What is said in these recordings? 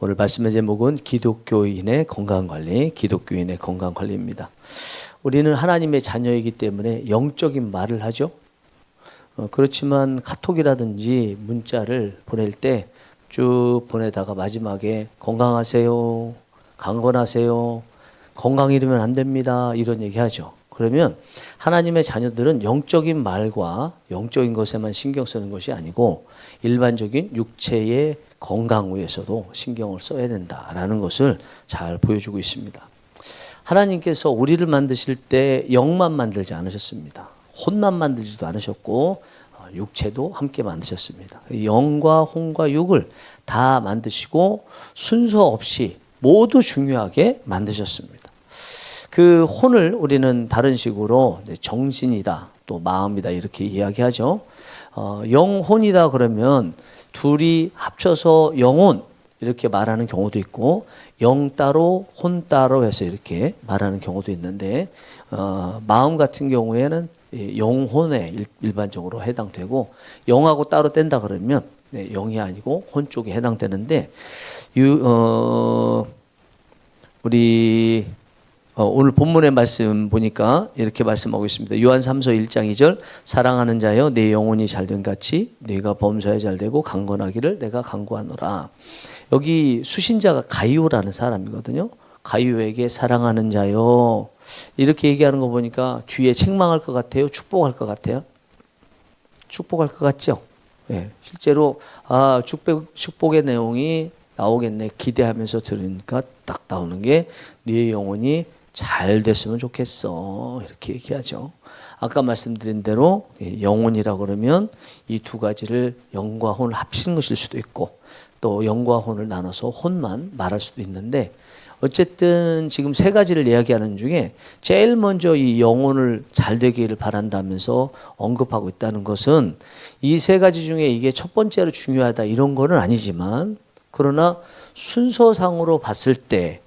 오늘 말씀의 제목은 기독교인의 건강관리, 기독교인의 건강관리입니다. 우리는 하나님의 자녀이기 때문에 영적인 말을 하죠. 그렇지만 카톡이라든지 문자를 보낼 때 쭉 보내다가 마지막에 건강하세요, 강건하세요, 건강 잃으면 안 됩니다, 이런 얘기 하죠. 그러면 하나님의 자녀들은 영적인 말과 영적인 것에만 신경 쓰는 것이 아니고 일반적인 육체의 건강 위해서도 신경을 써야 된다라는 것을 잘 보여주고 있습니다. 하나님께서 우리를 만드실 때 영만 만들지 않으셨습니다. 혼만 만들지도 않으셨고 육체도 함께 만드셨습니다. 영과 혼과 육을 다 만드시고 순서 없이 모두 중요하게 만드셨습니다. 그 혼을 우리는 다른 식으로 정신이다, 또 마음이다 이렇게 이야기하죠. 영혼이다 그러면 둘이 합쳐서 영혼 이렇게 말하는 경우도 있고 영 따로 혼 따로 해서 이렇게 말하는 경우도 있는데 마음 같은 경우에는 영혼에 일반적으로 해당되고 영하고 따로 뗀다 그러면 영이 아니고 혼 쪽에 해당되는데 우리 오늘 본문의 말씀 보니까 이렇게 말씀하고 있습니다. 요한 3서 1장 2절 사랑하는 자여 내 영혼이 잘된 같이 네가 범사에 잘되고 강건하기를 내가 강구하노라. 여기 수신자가 가이오라는 사람이거든요. 가이오에게 사랑하는 자여 이렇게 얘기하는 거 보니까 뒤에 책망할 것 같아요? 축복할 것 같아요? 축복할 것 같죠? 네, 실제로 축복의 내용이 나오겠네 기대하면서 들으니까 딱 나오는 게 네 영혼이 잘 됐으면 좋겠어 이렇게 얘기하죠. 아까 말씀드린 대로 영혼이라고 그러면 이 두 가지를 영과 혼을 합치는 것일 수도 있고 또 영과 혼을 나눠서 혼만 말할 수도 있는데 어쨌든 지금 세 가지를 이야기하는 중에 제일 먼저 이 영혼을 잘 되기를 바란다면서 언급하고 있다는 것은 이 세 가지 중에 이게 첫 번째로 중요하다 이런 거는 아니지만 그러나 순서상으로 봤을 때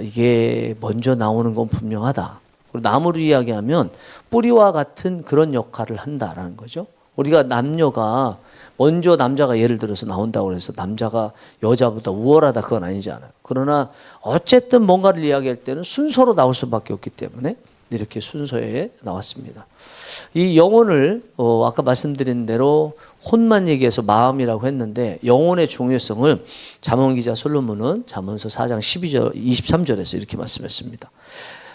이게 먼저 나오는 건 분명하다. 그리고 나무로 이야기하면 뿌리와 같은 그런 역할을 한다라는 거죠. 우리가 남녀가 먼저 남자가 예를 들어서 나온다고 해서 남자가 여자보다 우월하다 그건 아니잖아요. 그러나 어쨌든 뭔가를 이야기할 때는 순서로 나올 수밖에 없기 때문에 이렇게 순서에 나왔습니다. 이 영혼을 아까 말씀드린 대로 혼만 얘기해서 마음이라고 했는데 영혼의 중요성을 잠언 기자 솔로몬은 잠언서 4장 12절 23절에서 이렇게 말씀했습니다.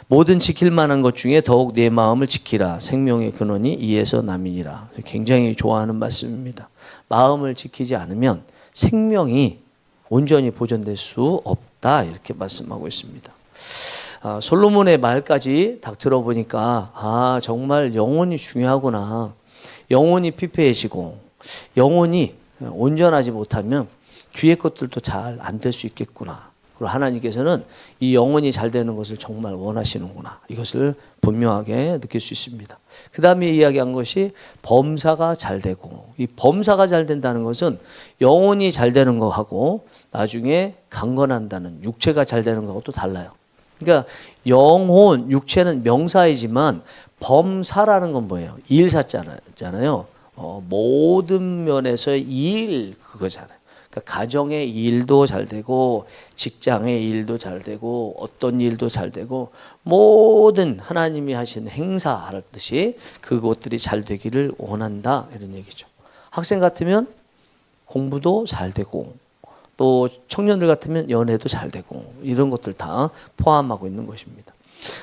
모든 지킬 만한 것 중에 더욱 내 마음을 지키라. 생명의 근원이 이에서 남이니라. 굉장히 좋아하는 말씀입니다. 마음을 지키지 않으면 생명이 온전히 보존될 수 없다. 이렇게 말씀하고 있습니다. 솔로몬의 말까지 딱 들어보니까 정말 영혼이 중요하구나. 영혼이 피폐해지고 영혼이 온전하지 못하면 뒤의 것들도 잘 안 될 수 있겠구나. 그리고 하나님께서는 이 영혼이 잘 되는 것을 정말 원하시는구나. 이것을 분명하게 느낄 수 있습니다. 그 다음에 이야기한 것이 범사가 잘 되고 이 범사가 잘 된다는 것은 영혼이 잘 되는 것하고 나중에 강건한다는 육체가 잘 되는 것하고 또 달라요. 그러니까 영혼, 육체는 명사이지만 범사라는 건 뭐예요? 일사잖아요. 모든 면에서의 일 그거잖아요. 그러니까 가정의 일도 잘 되고 직장의 일도 잘 되고 어떤 일도 잘 되고 모든 하나님이 하신 행사할 듯이 그것들이 잘 되기를 원한다 이런 얘기죠. 학생 같으면 공부도 잘 되고 또 청년들 같으면 연애도 잘 되고 이런 것들 다 포함하고 있는 것입니다.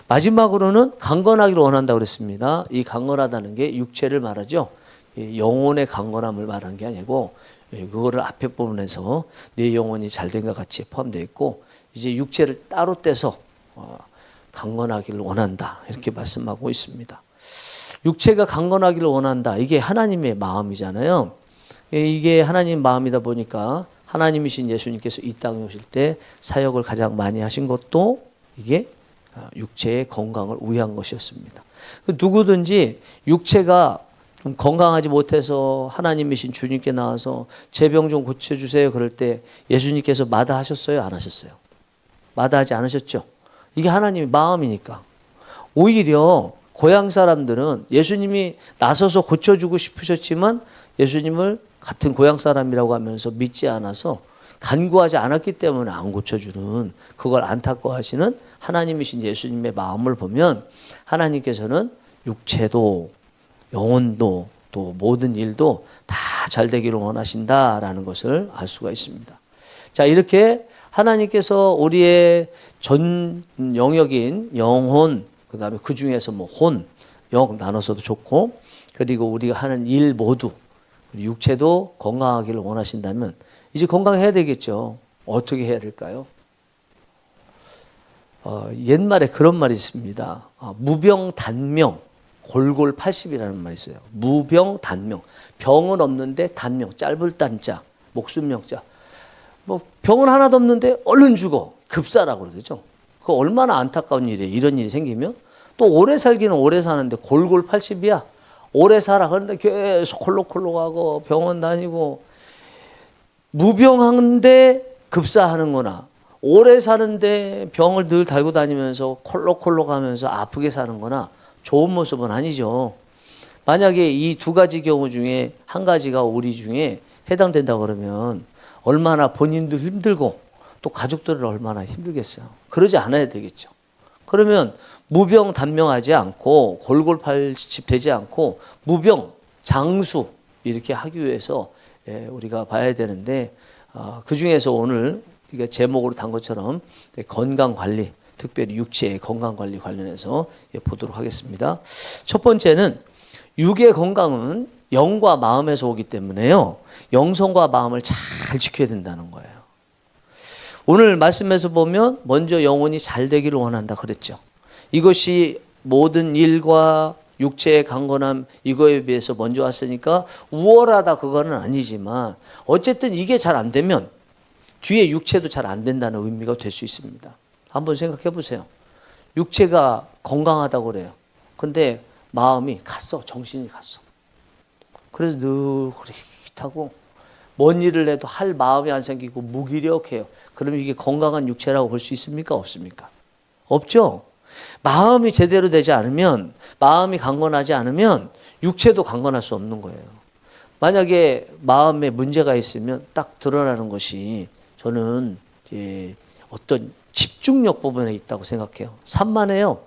마지막으로는 강건하기를 원한다고 그랬습니다. 이 강건하다는 게 육체를 말하죠. 영혼의 강건함을 말하는 게 아니고 그거를 앞에 부분에서 내 영혼이 잘된 것 같이 포함되어 있고 이제 육체를 따로 떼서 강건하기를 원한다 이렇게 말씀하고 있습니다. 육체가 강건하기를 원한다. 이게 하나님의 마음이잖아요. 이게 하나님의 마음이다 보니까 하나님이신 예수님께서 이 땅에 오실 때 사역을 가장 많이 하신 것도 이게 육체의 건강을 위한 것이었습니다. 누구든지 육체가 좀 건강하지 못해서 하나님이신 주님께 나와서 제 병 좀 고쳐주세요 그럴 때 예수님께서 마다하셨어요? 안 하셨어요? 마다하지 않으셨죠? 이게 하나님의 마음이니까. 오히려 고향 사람들은 예수님이 나서서 고쳐주고 싶으셨지만 예수님을 같은 고향 사람이라고 하면서 믿지 않아서 간구하지 않았기 때문에 안 고쳐주는, 그걸 안타까워하시는 하나님이신 예수님의 마음을 보면 하나님께서는 육체도 영혼도 또 모든 일도 다 잘 되기를 원하신다라는 것을 알 수가 있습니다. 자, 이렇게 하나님께서 우리의 전 영역인 영혼, 그 다음에 그 중에서 뭐 혼, 영 나눠서도 좋고, 그리고 우리가 하는 일 모두, 육체도 건강하기를 원하신다면 이제 건강해야 되겠죠. 어떻게 해야 될까요? 옛말에 그런 말이 있습니다. 무병단명, 골골 80이라는 말이 있어요. 무병단명. 병은 없는데 단명, 짧을 단자, 목숨 명자. 뭐 병은 하나도 없는데 얼른 죽어. 급사라고 그러죠. 그거 얼마나 안타까운 일이에요. 이런 일이 생기면. 또 오래 살기는 오래 사는데 골골 80이야. 오래 살아. 그런데 계속 콜록콜록하고 병원 다니고, 무병한데 급사하는 거나 오래 사는데 병을 늘 달고 다니면서 콜록콜록하면서 아프게 사는 거나 좋은 모습은 아니죠. 만약에 이 두 가지 경우 중에 한 가지가 우리 중에 해당된다 그러면 얼마나 본인도 힘들고 또 가족들을 얼마나 힘들겠어요. 그러지 않아야 되겠죠. 그러면 무병단명하지 않고 골골 80 되지 않고 무병 장수 이렇게 하기 위해서 우리가 봐야 되는데, 그 중에서 오늘 제목으로 단 것처럼 건강관리, 특별히 육체의 건강관리 관련해서 보도록 하겠습니다. 첫 번째는 육의 건강은 영과 마음에서 오기 때문에요, 영성과 마음을 잘 지켜야 된다는 거예요. 오늘 말씀에서 보면 먼저 영혼이 잘 되기를 원한다 그랬죠. 이것이 모든 일과 육체의 강건함 이거에 비해서 먼저 왔으니까 우월하다 그거는 아니지만 어쨌든 이게 잘 안 되면 뒤에 육체도 잘 안 된다는 의미가 될 수 있습니다. 한번 생각해 보세요. 육체가 건강하다고 그래요. 근데 마음이 갔어. 정신이 갔어. 그래서 늘 흐릿하고 뭔 일을 해도 할 마음이 안 생기고 무기력해요. 그러면 이게 건강한 육체라고 볼 수 있습니까? 없습니까? 없죠. 마음이 제대로 되지 않으면, 마음이 강건하지 않으면 육체도 강건할 수 없는 거예요. 만약에 마음에 문제가 있으면 딱 드러나는 것이, 저는 이제 어떤 집중력 부분에 있다고 생각해요. 산만해요.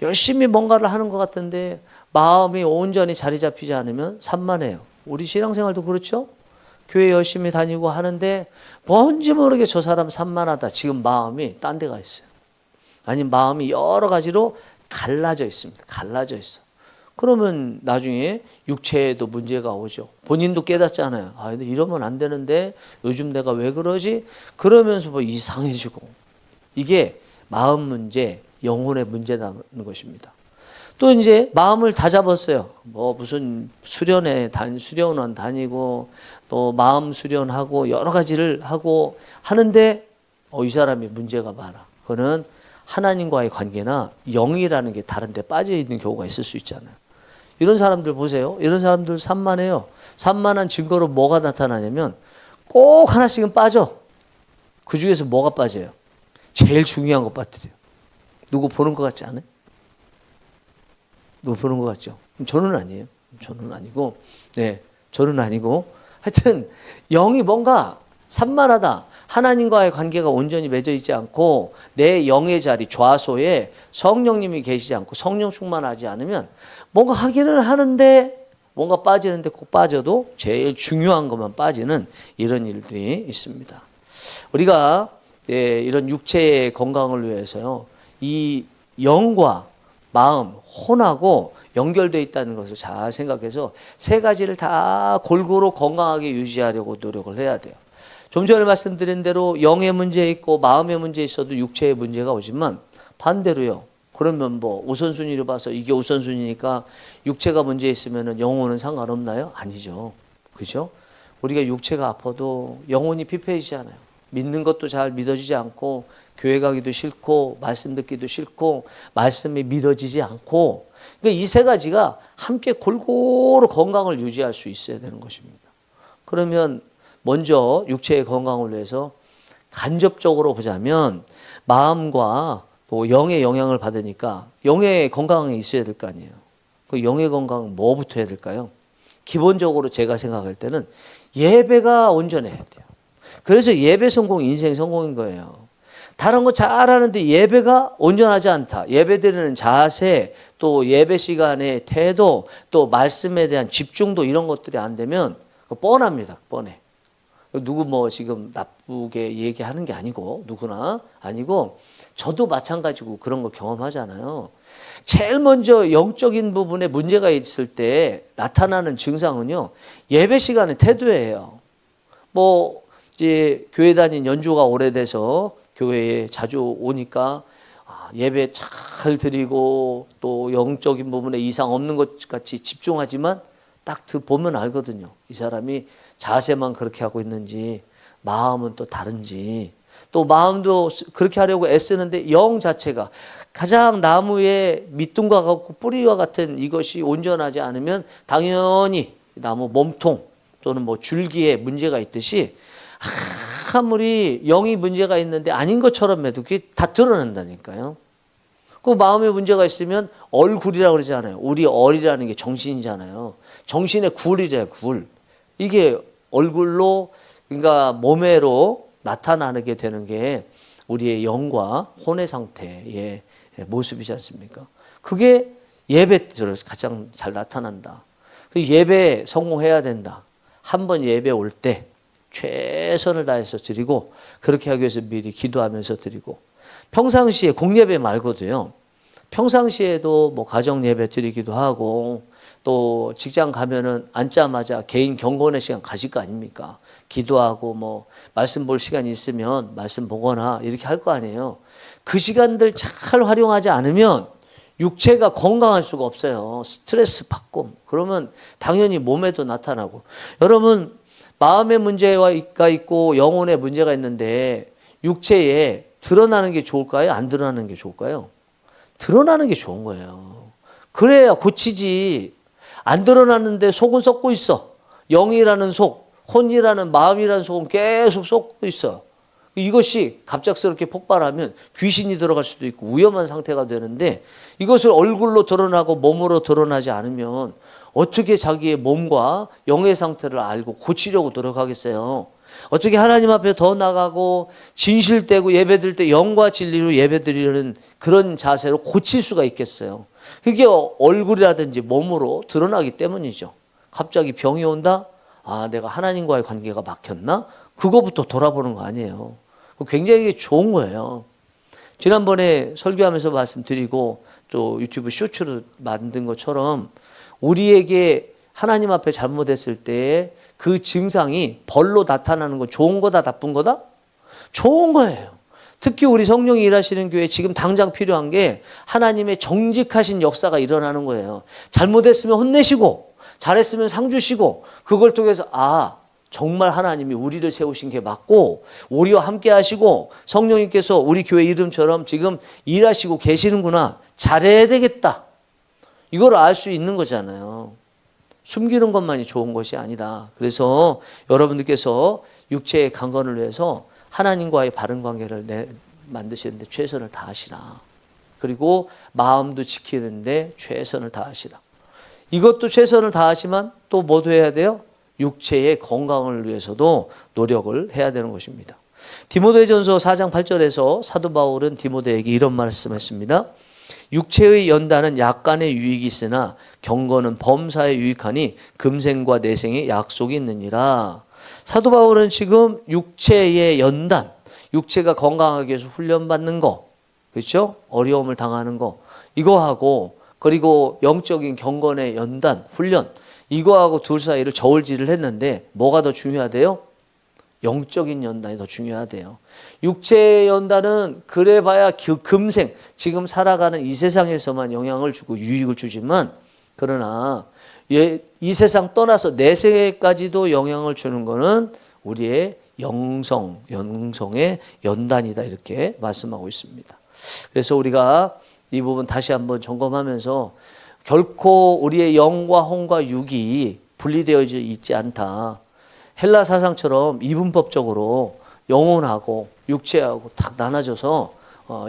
열심히 뭔가를 하는 것 같은데 마음이 온전히 자리 잡히지 않으면 산만해요. 우리 신앙생활도 그렇죠? 교회 열심히 다니고 하는데 뭔지 모르게 저 사람 산만하다. 지금 마음이 딴 데가 있어요. 아니면 마음이 여러 가지로 갈라져 있습니다. 갈라져 있어. 그러면 나중에 육체에도 문제가 오죠. 본인도 깨닫잖아요. 아, 근데 이러면 안 되는데 요즘 내가 왜 그러지? 그러면서 뭐 이상해지고. 이게 마음 문제, 영혼의 문제라는 것입니다. 또 이제 마음을 다 잡았어요. 뭐 무슨 수련원 다니고 또 마음 수련하고 여러 가지를 하고 하는데 이 사람이 문제가 많아. 그거는 하나님과의 관계나 영이라는 게 다른 데 빠져 있는 경우가 있을 수 있잖아요. 이런 사람들 보세요. 이런 사람들 산만해요. 산만한 증거로 뭐가 나타나냐면 꼭 하나씩은 빠져. 그 중에서 뭐가 빠져요? 제일 중요한 거 빠뜨려요. 누구 보는 것 같지 않아요? 누구 보는 것 같죠? 저는 아니에요. 저는 아니고, 네, 저는 아니고, 하여튼 영이 뭔가 산만하다. 하나님과의 관계가 온전히 맺어 있지 않고 내 영의 자리 좌소에 성령님이 계시지 않고 성령 충만하지 않으면 뭔가 하기는 하는데 뭔가 빠지는데 꼭 빠져도 제일 중요한 것만 빠지는 이런 일들이 있습니다. 우리가 이런 육체의 건강을 위해서요, 이 영과 마음, 혼하고 연결되어 있다는 것을 잘 생각해서 세 가지를 다 골고루 건강하게 유지하려고 노력을 해야 돼요. 좀 전에 말씀드린 대로 영의 문제 있고 마음의 문제 있어도 육체의 문제가 오지만 반대로요. 그러면 뭐 우선순위로 봐서 이게 우선순위니까 육체가 문제 있으면 영혼은 상관없나요? 아니죠. 그죠? 우리가 육체가 아파도 영혼이 피폐해지잖아요. 믿는 것도 잘 믿어지지 않고 교회 가기도 싫고 말씀 듣기도 싫고 말씀이 믿어지지 않고, 그러니까 이 세 가지가 함께 골고루 건강을 유지할 수 있어야 되는 것입니다. 그러면 먼저 육체의 건강을 위해서 간접적으로 보자면 마음과 또 영의 영향을 받으니까 영의 건강이 있어야 될 거 아니에요. 그 영의 건강은 뭐부터 해야 될까요? 기본적으로 제가 생각할 때는 예배가 온전해야 돼요. 그래서 예배 성공, 인생 성공인 거예요. 다른 거 잘하는데 예배가 온전하지 않다. 예배 드리는 자세, 또 예배 시간의 태도, 또 말씀에 대한 집중도 이런 것들이 안 되면 뻔합니다. 뻔해. 누구 뭐 지금 나쁘게 얘기하는 게 아니고, 누구나 아니고, 저도 마찬가지고 그런 거 경험하잖아요. 제일 먼저 영적인 부분에 문제가 있을 때 나타나는 증상은요, 예배 시간의 태도예요. 뭐 이제 교회 다닌 연주가 오래돼서 교회에 자주 오니까 예배 잘 드리고 또 영적인 부분에 이상 없는 것 같이 집중하지만 딱 보면 알거든요. 이 사람이 자세만 그렇게 하고 있는지 마음은 또 다른지, 또 마음도 그렇게 하려고 애쓰는데 영 자체가 가장 나무의 밑둥과 같고 뿌리와 같은 이것이 온전하지 않으면 당연히 나무 몸통 또는 뭐 줄기에 문제가 있듯이 아무리 영이 문제가 있는데 아닌 것처럼 해도 그게 다 드러난다니까요. 그 마음에 문제가 있으면 얼굴이라고 그러잖아요. 우리 얼이라는 게 정신이잖아요. 정신의 굴이래요, 굴. 이게 얼굴로, 그러니까 몸에로 나타나게 되는 게 우리의 영과 혼의 상태의 모습이지 않습니까? 그게 예배로 가장 잘 나타난다. 예배 성공해야 된다. 한번 예배 올 때 최선을 다해서 드리고, 그렇게 하기 위해서 미리 기도하면서 드리고, 평상시에 공예배 말고도요, 평상시에도 뭐 가정 예배 드리기도 하고, 또 직장 가면은 앉자마자 개인 경건의 시간 가질 거 아닙니까? 기도하고 뭐 말씀 볼 시간이 있으면 말씀 보거나 이렇게 할 거 아니에요. 그 시간들 잘 활용하지 않으면 육체가 건강할 수가 없어요. 스트레스 받고 그러면 당연히 몸에도 나타나고. 여러분, 마음의 문제가 있고 영혼의 문제가 있는데 육체에 드러나는 게 좋을까요? 안 드러나는 게 좋을까요? 드러나는 게 좋은 거예요. 그래야 고치지. 안 드러나는데 속은 썩고 있어. 영이라는 속, 혼이라는 마음이라는 속은 계속 썩고 있어. 이것이 갑작스럽게 폭발하면 귀신이 들어갈 수도 있고 위험한 상태가 되는데, 이것을 얼굴로 드러나고 몸으로 드러나지 않으면 어떻게 자기의 몸과 영의 상태를 알고 고치려고 노력하겠어요? 어떻게 하나님 앞에 더 나가고 진실되고 예배드릴 때 영과 진리로 예배드리는 그런 자세로 고칠 수가 있겠어요? 그게 얼굴이라든지 몸으로 드러나기 때문이죠. 갑자기 병이 온다? 아, 내가 하나님과의 관계가 막혔나? 그거부터 돌아보는 거 아니에요. 굉장히 좋은 거예요. 지난번에 설교하면서 말씀드리고 또 유튜브 쇼츠로 만든 것처럼 우리에게 하나님 앞에 잘못했을 때 그 증상이 벌로 나타나는 건 좋은 거다, 나쁜 거다? 좋은 거예요. 특히 우리 성령이 일하시는 교회 지금 당장 필요한 게 하나님의 정직하신 역사가 일어나는 거예요. 잘못했으면 혼내시고 잘했으면 상 주시고, 그걸 통해서 정말 하나님이 우리를 세우신 게 맞고 우리와 함께 하시고 성령님께서 우리 교회 이름처럼 지금 일하시고 계시는구나, 잘해야 되겠다, 이걸 알 수 있는 거잖아요. 숨기는 것만이 좋은 것이 아니다. 그래서 여러분들께서 육체의 강건을 위해서 하나님과의 바른 관계를 만드시는데 최선을 다하시라. 그리고 마음도 지키는데 최선을 다하시라. 이것도 최선을 다하지만 또 뭐도 해야 돼요? 육체의 건강을 위해서도 노력을 해야 되는 것입니다. 디모데전서 4장 8절에서 사도 바울은 디모데에게 이런 말씀했습니다. 육체의 연단은 약간의 유익이 있으나 경건은 범사에 유익하니 금생과 내생의 약속이 있느니라. 사도 바울은 지금 육체의 연단, 육체가 건강하기 위해서 훈련받는 거, 그렇죠? 어려움을 당하는 거, 이거하고 그리고 영적인 경건의 연단, 훈련, 이거하고 둘 사이를 저울질을 했는데 뭐가 더 중요하대요? 영적인 연단이 더 중요하대요. 육체의 연단은 그래봐야 금생, 지금 살아가는 이 세상에서만 영향을 주고 유익을 주지만, 그러나 이 세상 떠나서 내세까지도 영향을 주는 것은 우리의 영성의 연단이다, 이렇게 말씀하고 있습니다. 그래서 우리가 이 부분 다시 한번 점검하면서 결코 우리의 영과 혼과 육이 분리되어 있지 않다. 헬라 사상처럼 이분법적으로 영혼하고 육체하고 딱 나눠져서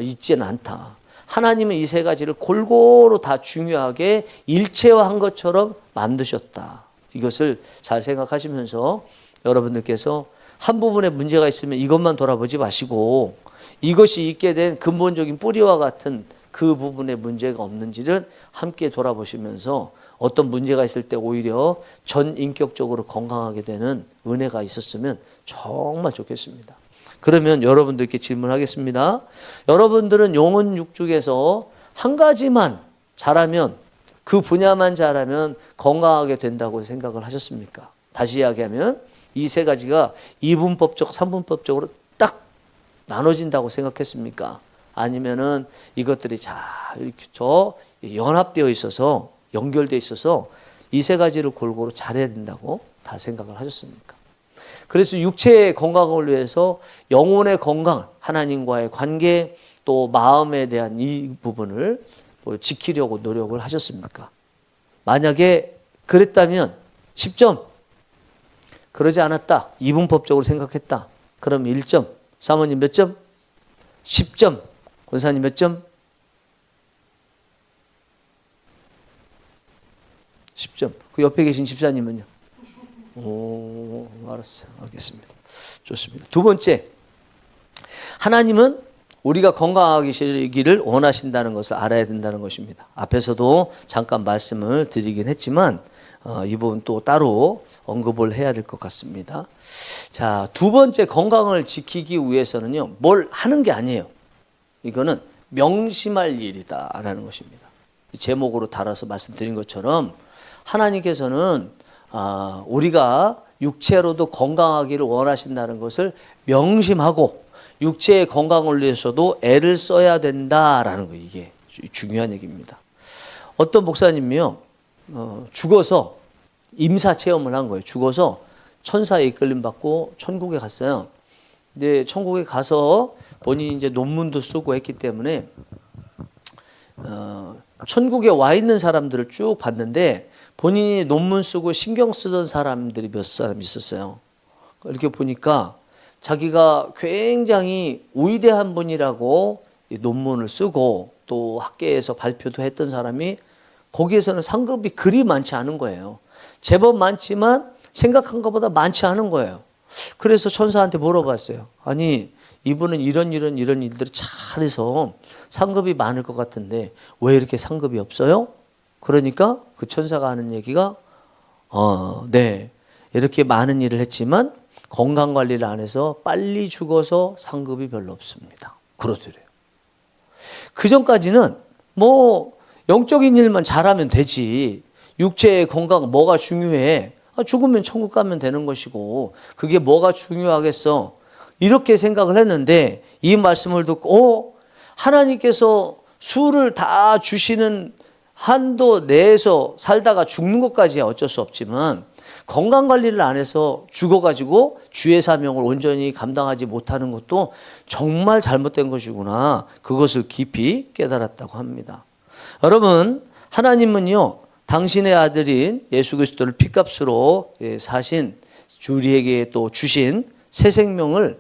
있지는 않다. 하나님은 이 세 가지를 골고루 다 중요하게 일체화한 것처럼 만드셨다. 이것을 잘 생각하시면서 여러분들께서 한 부분에 문제가 있으면 이것만 돌아보지 마시고 이것이 있게 된 근본적인 뿌리와 같은 그 부분에 문제가 없는지를 함께 돌아보시면서 어떤 문제가 있을 때 오히려 전 인격적으로 건강하게 되는 은혜가 있었으면 정말 좋겠습니다. 그러면 여러분들께 질문하겠습니다. 여러분들은 영혼 6중에서 한 가지만 잘하면, 그 분야만 잘하면 건강하게 된다고 생각을 하셨습니까? 다시 이야기하면 이 세 가지가 이분법적, 삼분법적으로 딱 나눠진다고 생각했습니까? 아니면은 이것들이 잘 연합되어 있어서, 연결되어 있어서 이 세 가지를 골고루 잘해야 된다고 다 생각을 하셨습니까? 그래서 육체의 건강을 위해서 영혼의 건강, 하나님과의 관계, 또 마음에 대한 이 부분을 지키려고 노력을 하셨습니까? 만약에 그랬다면 10점, 그러지 않았다, 이분법적으로 생각했다, 그럼 1점, 사모님 몇 점? 10점, 권사님 몇 점? 10점. 그 옆에 계신 집사님은요? 오, 알았어요. 알겠습니다. 좋습니다. 두 번째, 하나님은 우리가 건강하기를 원하신다는 것을 알아야 된다는 것입니다. 앞에서도 잠깐 말씀을 드리긴 했지만 이 부분 또 따로 언급을 해야 될 것 같습니다. 자, 두 번째, 건강을 지키기 위해서는요, 뭘 하는 게 아니에요. 이거는 명심할 일이다라는 것입니다. 제목으로 달아서 말씀드린 것처럼 하나님께서는 우리가 육체로도 건강하기를 원하신다는 것을 명심하고 육체의 건강을 위해서도 애를 써야 된다라는 거, 이게 중요한 얘기입니다. 어떤 목사님이요, 죽어서 임사 체험을 한 거예요. 죽어서 천사의 이끌림 받고 천국에 갔어요. 근데 천국에 가서 본인이 이제 논문도 쓰고 했기 때문에 천국에 와 있는 사람들을 쭉 봤는데 본인이 논문 쓰고 신경 쓰던 사람들이 몇 사람 있었어요. 이렇게 보니까 자기가 굉장히 위대한 분이라고 논문을 쓰고 또 학계에서 발표도 했던 사람이 거기에서는 상급이 그리 많지 않은 거예요. 제법 많지만 생각한 것보다 많지 않은 거예요. 그래서 천사한테 물어봤어요. 아니, 이분은 이런 일들을 잘해서 상급이 많을 것 같은데 왜 이렇게 상급이 없어요? 그러니까 그 천사가 하는 얘기가 네, 이렇게 많은 일을 했지만 건강관리를 안 해서 빨리 죽어서 상급이 별로 없습니다. 그러더래요. 그 전까지는 뭐 영적인 일만 잘하면 되지, 육체의 건강 뭐가 중요해, 죽으면 천국 가면 되는 것이고 그게 뭐가 중요하겠어, 이렇게 생각을 했는데 이 말씀을 듣고 하나님께서 수를 다 주시는 한도 내에서 살다가 죽는 것까지야 어쩔 수 없지만 건강관리를 안 해서 죽어가지고 주의 사명을 온전히 감당하지 못하는 것도 정말 잘못된 것이구나, 그것을 깊이 깨달았다고 합니다. 여러분, 하나님은요, 당신의 아들인 예수 그리스도를 피값으로 사신, 우리에게 또 주신 새 생명을,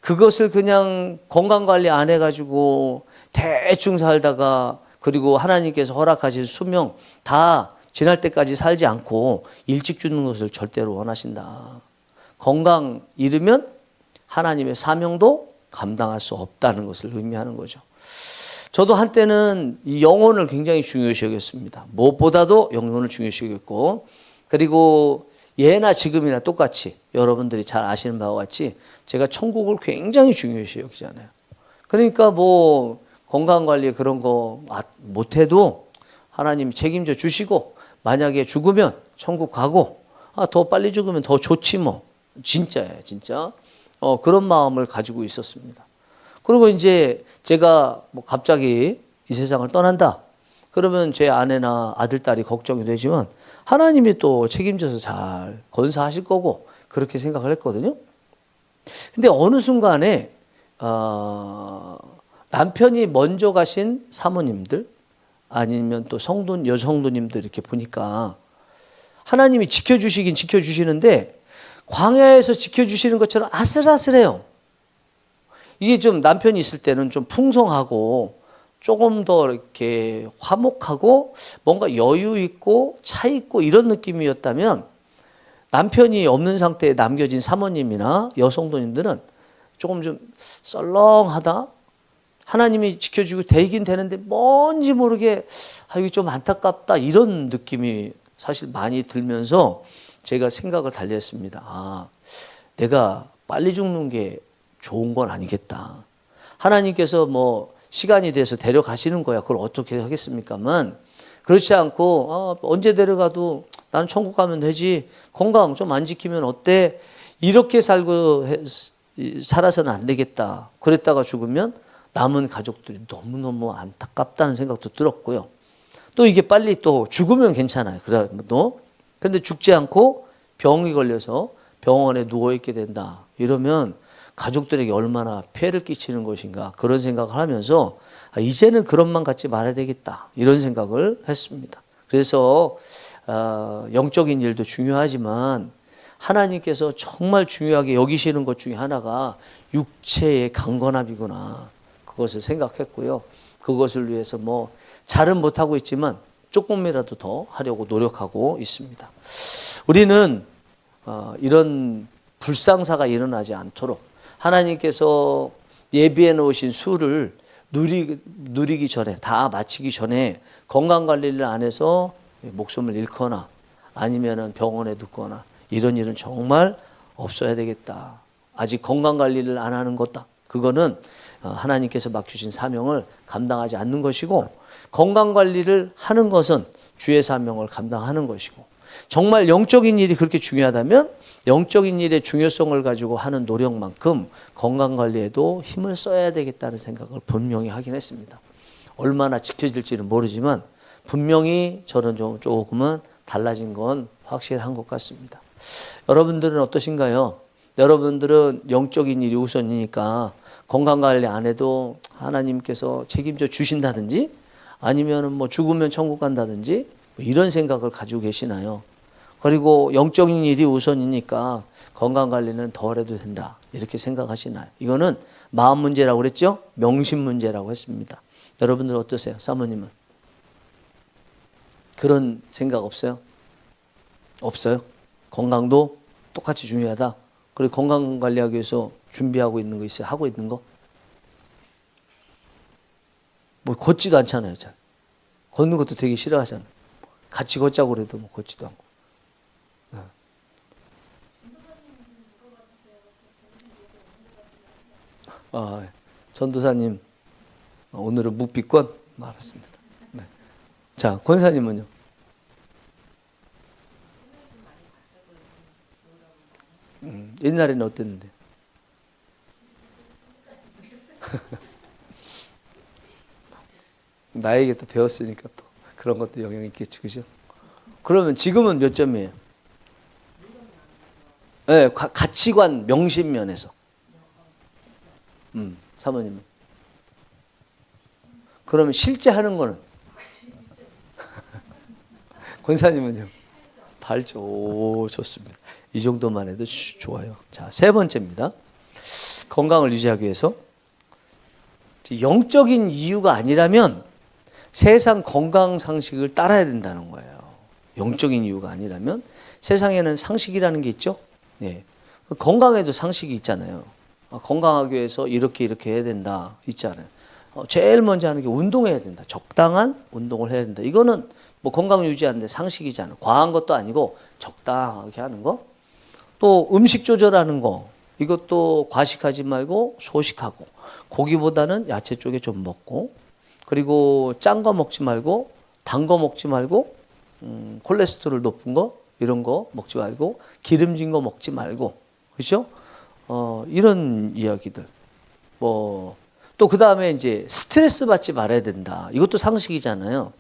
그것을 그냥 건강관리 안 해가지고 대충 살다가 그리고 하나님께서 허락하신 수명 다 지날 때까지 살지 않고 일찍 죽는 것을 절대로 원하신다. 건강 잃으면 하나님의 사명도 감당할 수 없다는 것을 의미하는 거죠. 저도 한때는 이 영혼을 굉장히 중요시 여겼습니다. 무엇보다도 영혼을 중요시 여겼고, 그리고 예나 지금이나 똑같이 여러분들이 잘 아시는 바와 같이 제가 천국을 굉장히 중요시 여기잖아요. 그러니까 뭐 건강관리 그런 거 못해도 하나님 책임져 주시고 만약에 죽으면 천국 가고 더 빨리 죽으면 더 좋지 뭐. 진짜예요, 진짜. 그런 마음을 가지고 있었습니다. 그리고 이제 제가 뭐 갑자기 이 세상을 떠난다 그러면 제 아내나 아들, 딸이 걱정이 되지만 하나님이 또 책임져서 잘 건사하실 거고 그렇게 생각을 했거든요. 근데 어느 순간에 남편이 먼저 가신 사모님들 아니면 또 여성도님들 이렇게 보니까 하나님이 지켜주시긴 지켜주시는데 광야에서 지켜주시는 것처럼 아슬아슬해요. 이게 좀 남편이 있을 때는 좀 풍성하고 조금 더 이렇게 화목하고 뭔가 여유 있고 차 있고 이런 느낌이었다면 남편이 없는 상태에 남겨진 사모님이나 여성도님들은 조금 좀 썰렁하다. 하나님이 지켜주고 되긴 되는데 뭔지 모르게 이게 좀 안타깝다 이런 느낌이 사실 많이 들면서 제가 생각을 달리했습니다. 내가 빨리 죽는 게 좋은 건 아니겠다. 하나님께서 뭐 시간이 돼서 데려가시는 거야. 그걸 어떻게 하겠습니까만 그렇지 않고 언제 데려가도 나는 천국 가면 되지. 건강 좀 안 지키면 어때? 이렇게 살아서는 안 되겠다. 그랬다가 죽으면 남은 가족들이 너무너무 안타깝다는 생각도 들었고요. 또 이게 빨리 또 죽으면 괜찮아요. 그래도 근데 죽지 않고 병이 걸려서 병원에 누워있게 된다. 이러면 가족들에게 얼마나 폐를 끼치는 것인가 그런 생각을 하면서 이제는 그런 맘 갖지 말아야 되겠다. 이런 생각을 했습니다. 그래서 영적인 일도 중요하지만 하나님께서 정말 중요하게 여기시는 것 중에 하나가 육체의 강건함이구나. 그것을 생각했고요. 그것을 위해서 뭐 잘은 못하고 있지만 조금이라도 더 하려고 노력하고 있습니다. 우리는 이런 불상사가 일어나지 않도록 하나님께서 예비해 놓으신 수를 누리기 전에 다 마치기 전에 건강관리를 안 해서 목숨을 잃거나 아니면 병원에 눕거나 이런 일은 정말 없어야 되겠다. 아직 건강관리를 안 하는 것다. 그거는 하나님께서 맡기신 사명을 감당하지 않는 것이고 건강관리를 하는 것은 주의 사명을 감당하는 것이고 정말 영적인 일이 그렇게 중요하다면 영적인 일의 중요성을 가지고 하는 노력만큼 건강관리에도 힘을 써야 되겠다는 생각을 분명히 하긴 했습니다. 얼마나 지켜질지는 모르지만 분명히 저는 조금은 달라진 건 확실한 것 같습니다. 여러분들은 어떠신가요? 여러분들은 영적인 일이 우선이니까 건강관리 안 해도 하나님께서 책임져 주신다든지 아니면 뭐 죽으면 천국 간다든지 이런 생각을 가지고 계시나요? 그리고 영적인 일이 우선이니까 건강관리는 덜 해도 된다 이렇게 생각하시나요? 이거는 마음 문제라고 그랬죠? 명심 문제라고 했습니다. 여러분들 어떠세요? 사모님은? 그런 생각 없어요? 없어요? 건강도 똑같이 중요하다. 그리고 건강관리하기 위해서 준비하고 있는 거 있어요? 하고 있는 거? 뭐 걷지도 않잖아요. 잘. 걷는 것도 되게 싫어하잖아요. 같이 걷자고 그래도 뭐 걷지도 않고. 전도사님 오늘은 묵비권? 알았습니다. 네. 자, 권사님은요? 옛날에는 어땠는데? 나에게 또 배웠으니까 또 그런 것도 영향이 있겠죠, 그죠? 그러면 지금은 몇 점이에요? 네, 가치관, 명심 면에서. 사모님은? 그러면 실제 하는 거는? 권사님은요? 8점. 오, 좋습니다. 이 정도만 해도 좋아요. 자, 세 번째입니다. 건강을 유지하기 위해서 영적인 이유가 아니라면 세상 건강 상식을 따라야 된다는 거예요. 영적인 이유가 아니라면 세상에는 상식이라는 게 있죠. 네. 건강에도 상식이 있잖아요. 건강하기 위해서 이렇게 해야 된다 있잖아요. 제일 먼저 하는 게 운동해야 된다. 적당한 운동을 해야 된다. 이거는 뭐 건강 유지하는데 상식이잖아요. 과한 것도 아니고 적당하게 하는 거. 또 음식 조절하는 거. 이것도 과식하지 말고 소식하고 고기보다는 야채 쪽에 좀 먹고 그리고 짠 거 먹지 말고 단 거 먹지 말고 콜레스테롤 높은 거 이런 거 먹지 말고 기름진 거 먹지 말고 그렇죠? 이런 이야기들. 뭐 또 그 다음에 이제 스트레스 받지 말아야 된다. 이것도 상식이잖아요.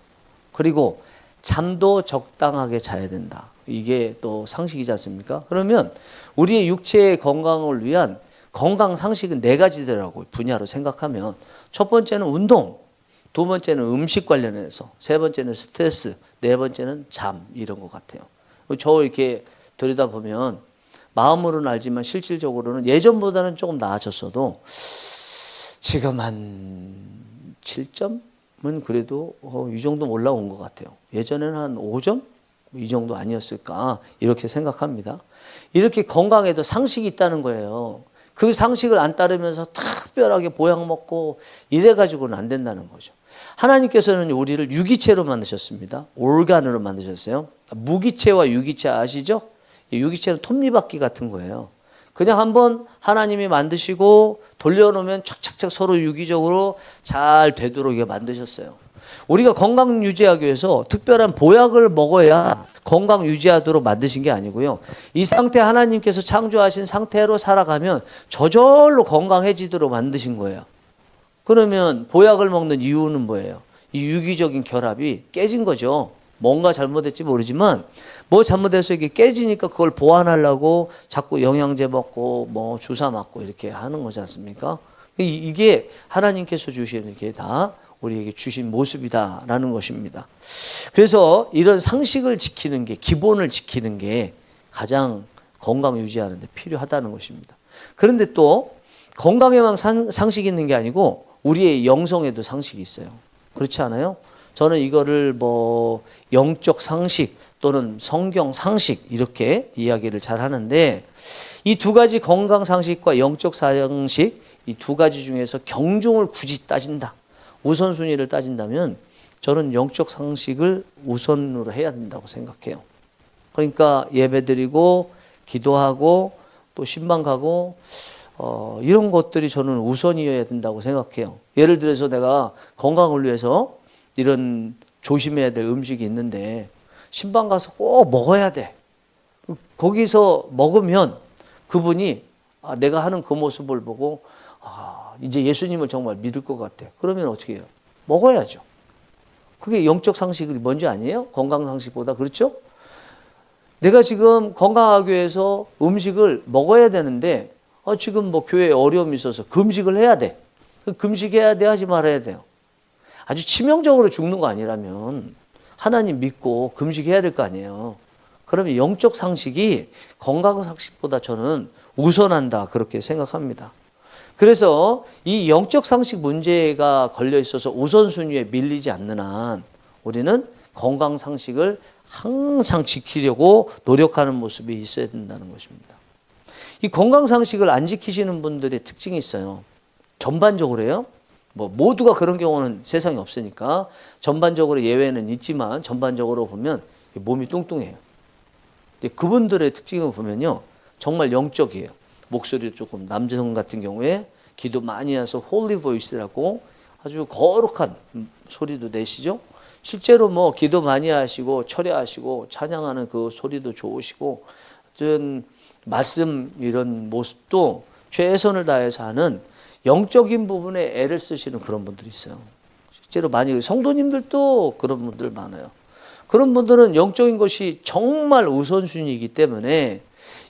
그리고 잠도 적당하게 자야 된다. 이게 또 상식이지 않습니까? 그러면 우리의 육체의 건강을 위한 건강 상식은 네 가지더라고요. 분야로 생각하면 첫 번째는 운동, 두 번째는 음식 관련해서, 세 번째는 스트레스, 네 번째는 잠 이런 것 같아요. 저 이렇게 들여다보면 마음으로는 알지만 실질적으로는 예전보다는 조금 나아졌어도 지금 한 7점은 그래도 이 정도 올라온 것 같아요. 예전에는 한 5점? 이 정도 아니었을까 이렇게 생각합니다. 이렇게 건강에도 상식이 있다는 거예요. 그 상식을 안 따르면서 특별하게 보약 먹고 이래가지고는 안 된다는 거죠. 하나님께서는 우리를 유기체로 만드셨습니다. 올간으로 만드셨어요. 무기체와 유기체 아시죠? 유기체는 톱니바퀴 같은 거예요. 그냥 한번 하나님이 만드시고 돌려놓으면 착착착 서로 유기적으로 잘 되도록 이게 만드셨어요. 우리가 건강 유지하기 위해서 특별한 보약을 먹어야 건강 유지하도록 만드신 게 아니고요. 이 상태 하나님께서 창조하신 상태로 살아가면 저절로 건강해지도록 만드신 거예요. 그러면 보약을 먹는 이유는 뭐예요? 이 유기적인 결합이 깨진 거죠. 뭔가 잘못했지 모르지만 뭐 잘못해서 이게 깨지니까 그걸 보완하려고 자꾸 영양제 먹고 뭐 주사 맞고 이렇게 하는 거지 않습니까? 이게 하나님께서 주신 이렇게 다 우리에게 주신 모습이다라는 것입니다. 그래서 이런 상식을 지키는 게, 기본을 지키는 게 가장 건강 유지하는 데 필요하다는 것입니다. 그런데 또 건강에만 상식이 있는 게 아니고 우리의 영성에도 상식이 있어요. 그렇지 않아요? 저는 이거를 뭐 영적 상식 또는 성경 상식 이렇게 이야기를 잘 하는데, 이 두 가지 건강 상식과 영적 상식, 이 두 가지 중에서 경중을 굳이 따진다, 우선순위를 따진다면 저는 영적 상식을 우선으로 해야 된다고 생각해요. 그러니까 예배드리고 기도하고 또 신방 가고 이런 것들이 저는 우선이어야 된다고 생각해요. 예를 들어서 내가 건강을 위해서 이런 조심해야 될 음식이 있는데 신방 가서 꼭 먹어야 돼. 거기서 먹으면 그분이 내가 하는 그 모습을 보고 이제 예수님을 정말 믿을 것 같아. 그러면 어떻게 해요? 먹어야죠. 그게 영적 상식이 뭔지 아니에요? 건강 상식보다. 그렇죠? 내가 지금 건강하기 위해서 음식을 먹어야 되는데 지금 뭐 교회에 어려움이 있어서 금식을 해야 돼. 금식해야 돼, 하지 말아야 돼요. 아주 치명적으로 죽는 거 아니라면 하나님 믿고 금식해야 될 거 아니에요. 그러면 영적 상식이 건강 상식보다 저는 우선한다, 그렇게 생각합니다. 그래서 이 영적 상식 문제가 걸려 있어서 우선순위에 밀리지 않는 한 우리는 건강 상식을 항상 지키려고 노력하는 모습이 있어야 된다는 것입니다. 이 건강 상식을 안 지키시는 분들의 특징이 있어요. 전반적으로요. 뭐 모두가 그런 경우는 세상에 없으니까 전반적으로 예외는 있지만 전반적으로 보면 몸이 뚱뚱해요. 근데 그분들의 특징을 보면요, 정말 영적이에요. 목소리도 조금, 남성 같은 경우에 기도 많이 해서 홀리 보이스라고 아주 거룩한 소리도 내시죠. 실제로 뭐 기도 많이 하시고 철회하시고 찬양하는 그 소리도 좋으시고, 어떤 말씀 이런 모습도 최선을 다해서 하는 영적인 부분에 애를 쓰시는 그런 분들이 있어요. 실제로 많이 성도님들도 그런 분들 많아요. 그런 분들은 영적인 것이 정말 우선순위이기 때문에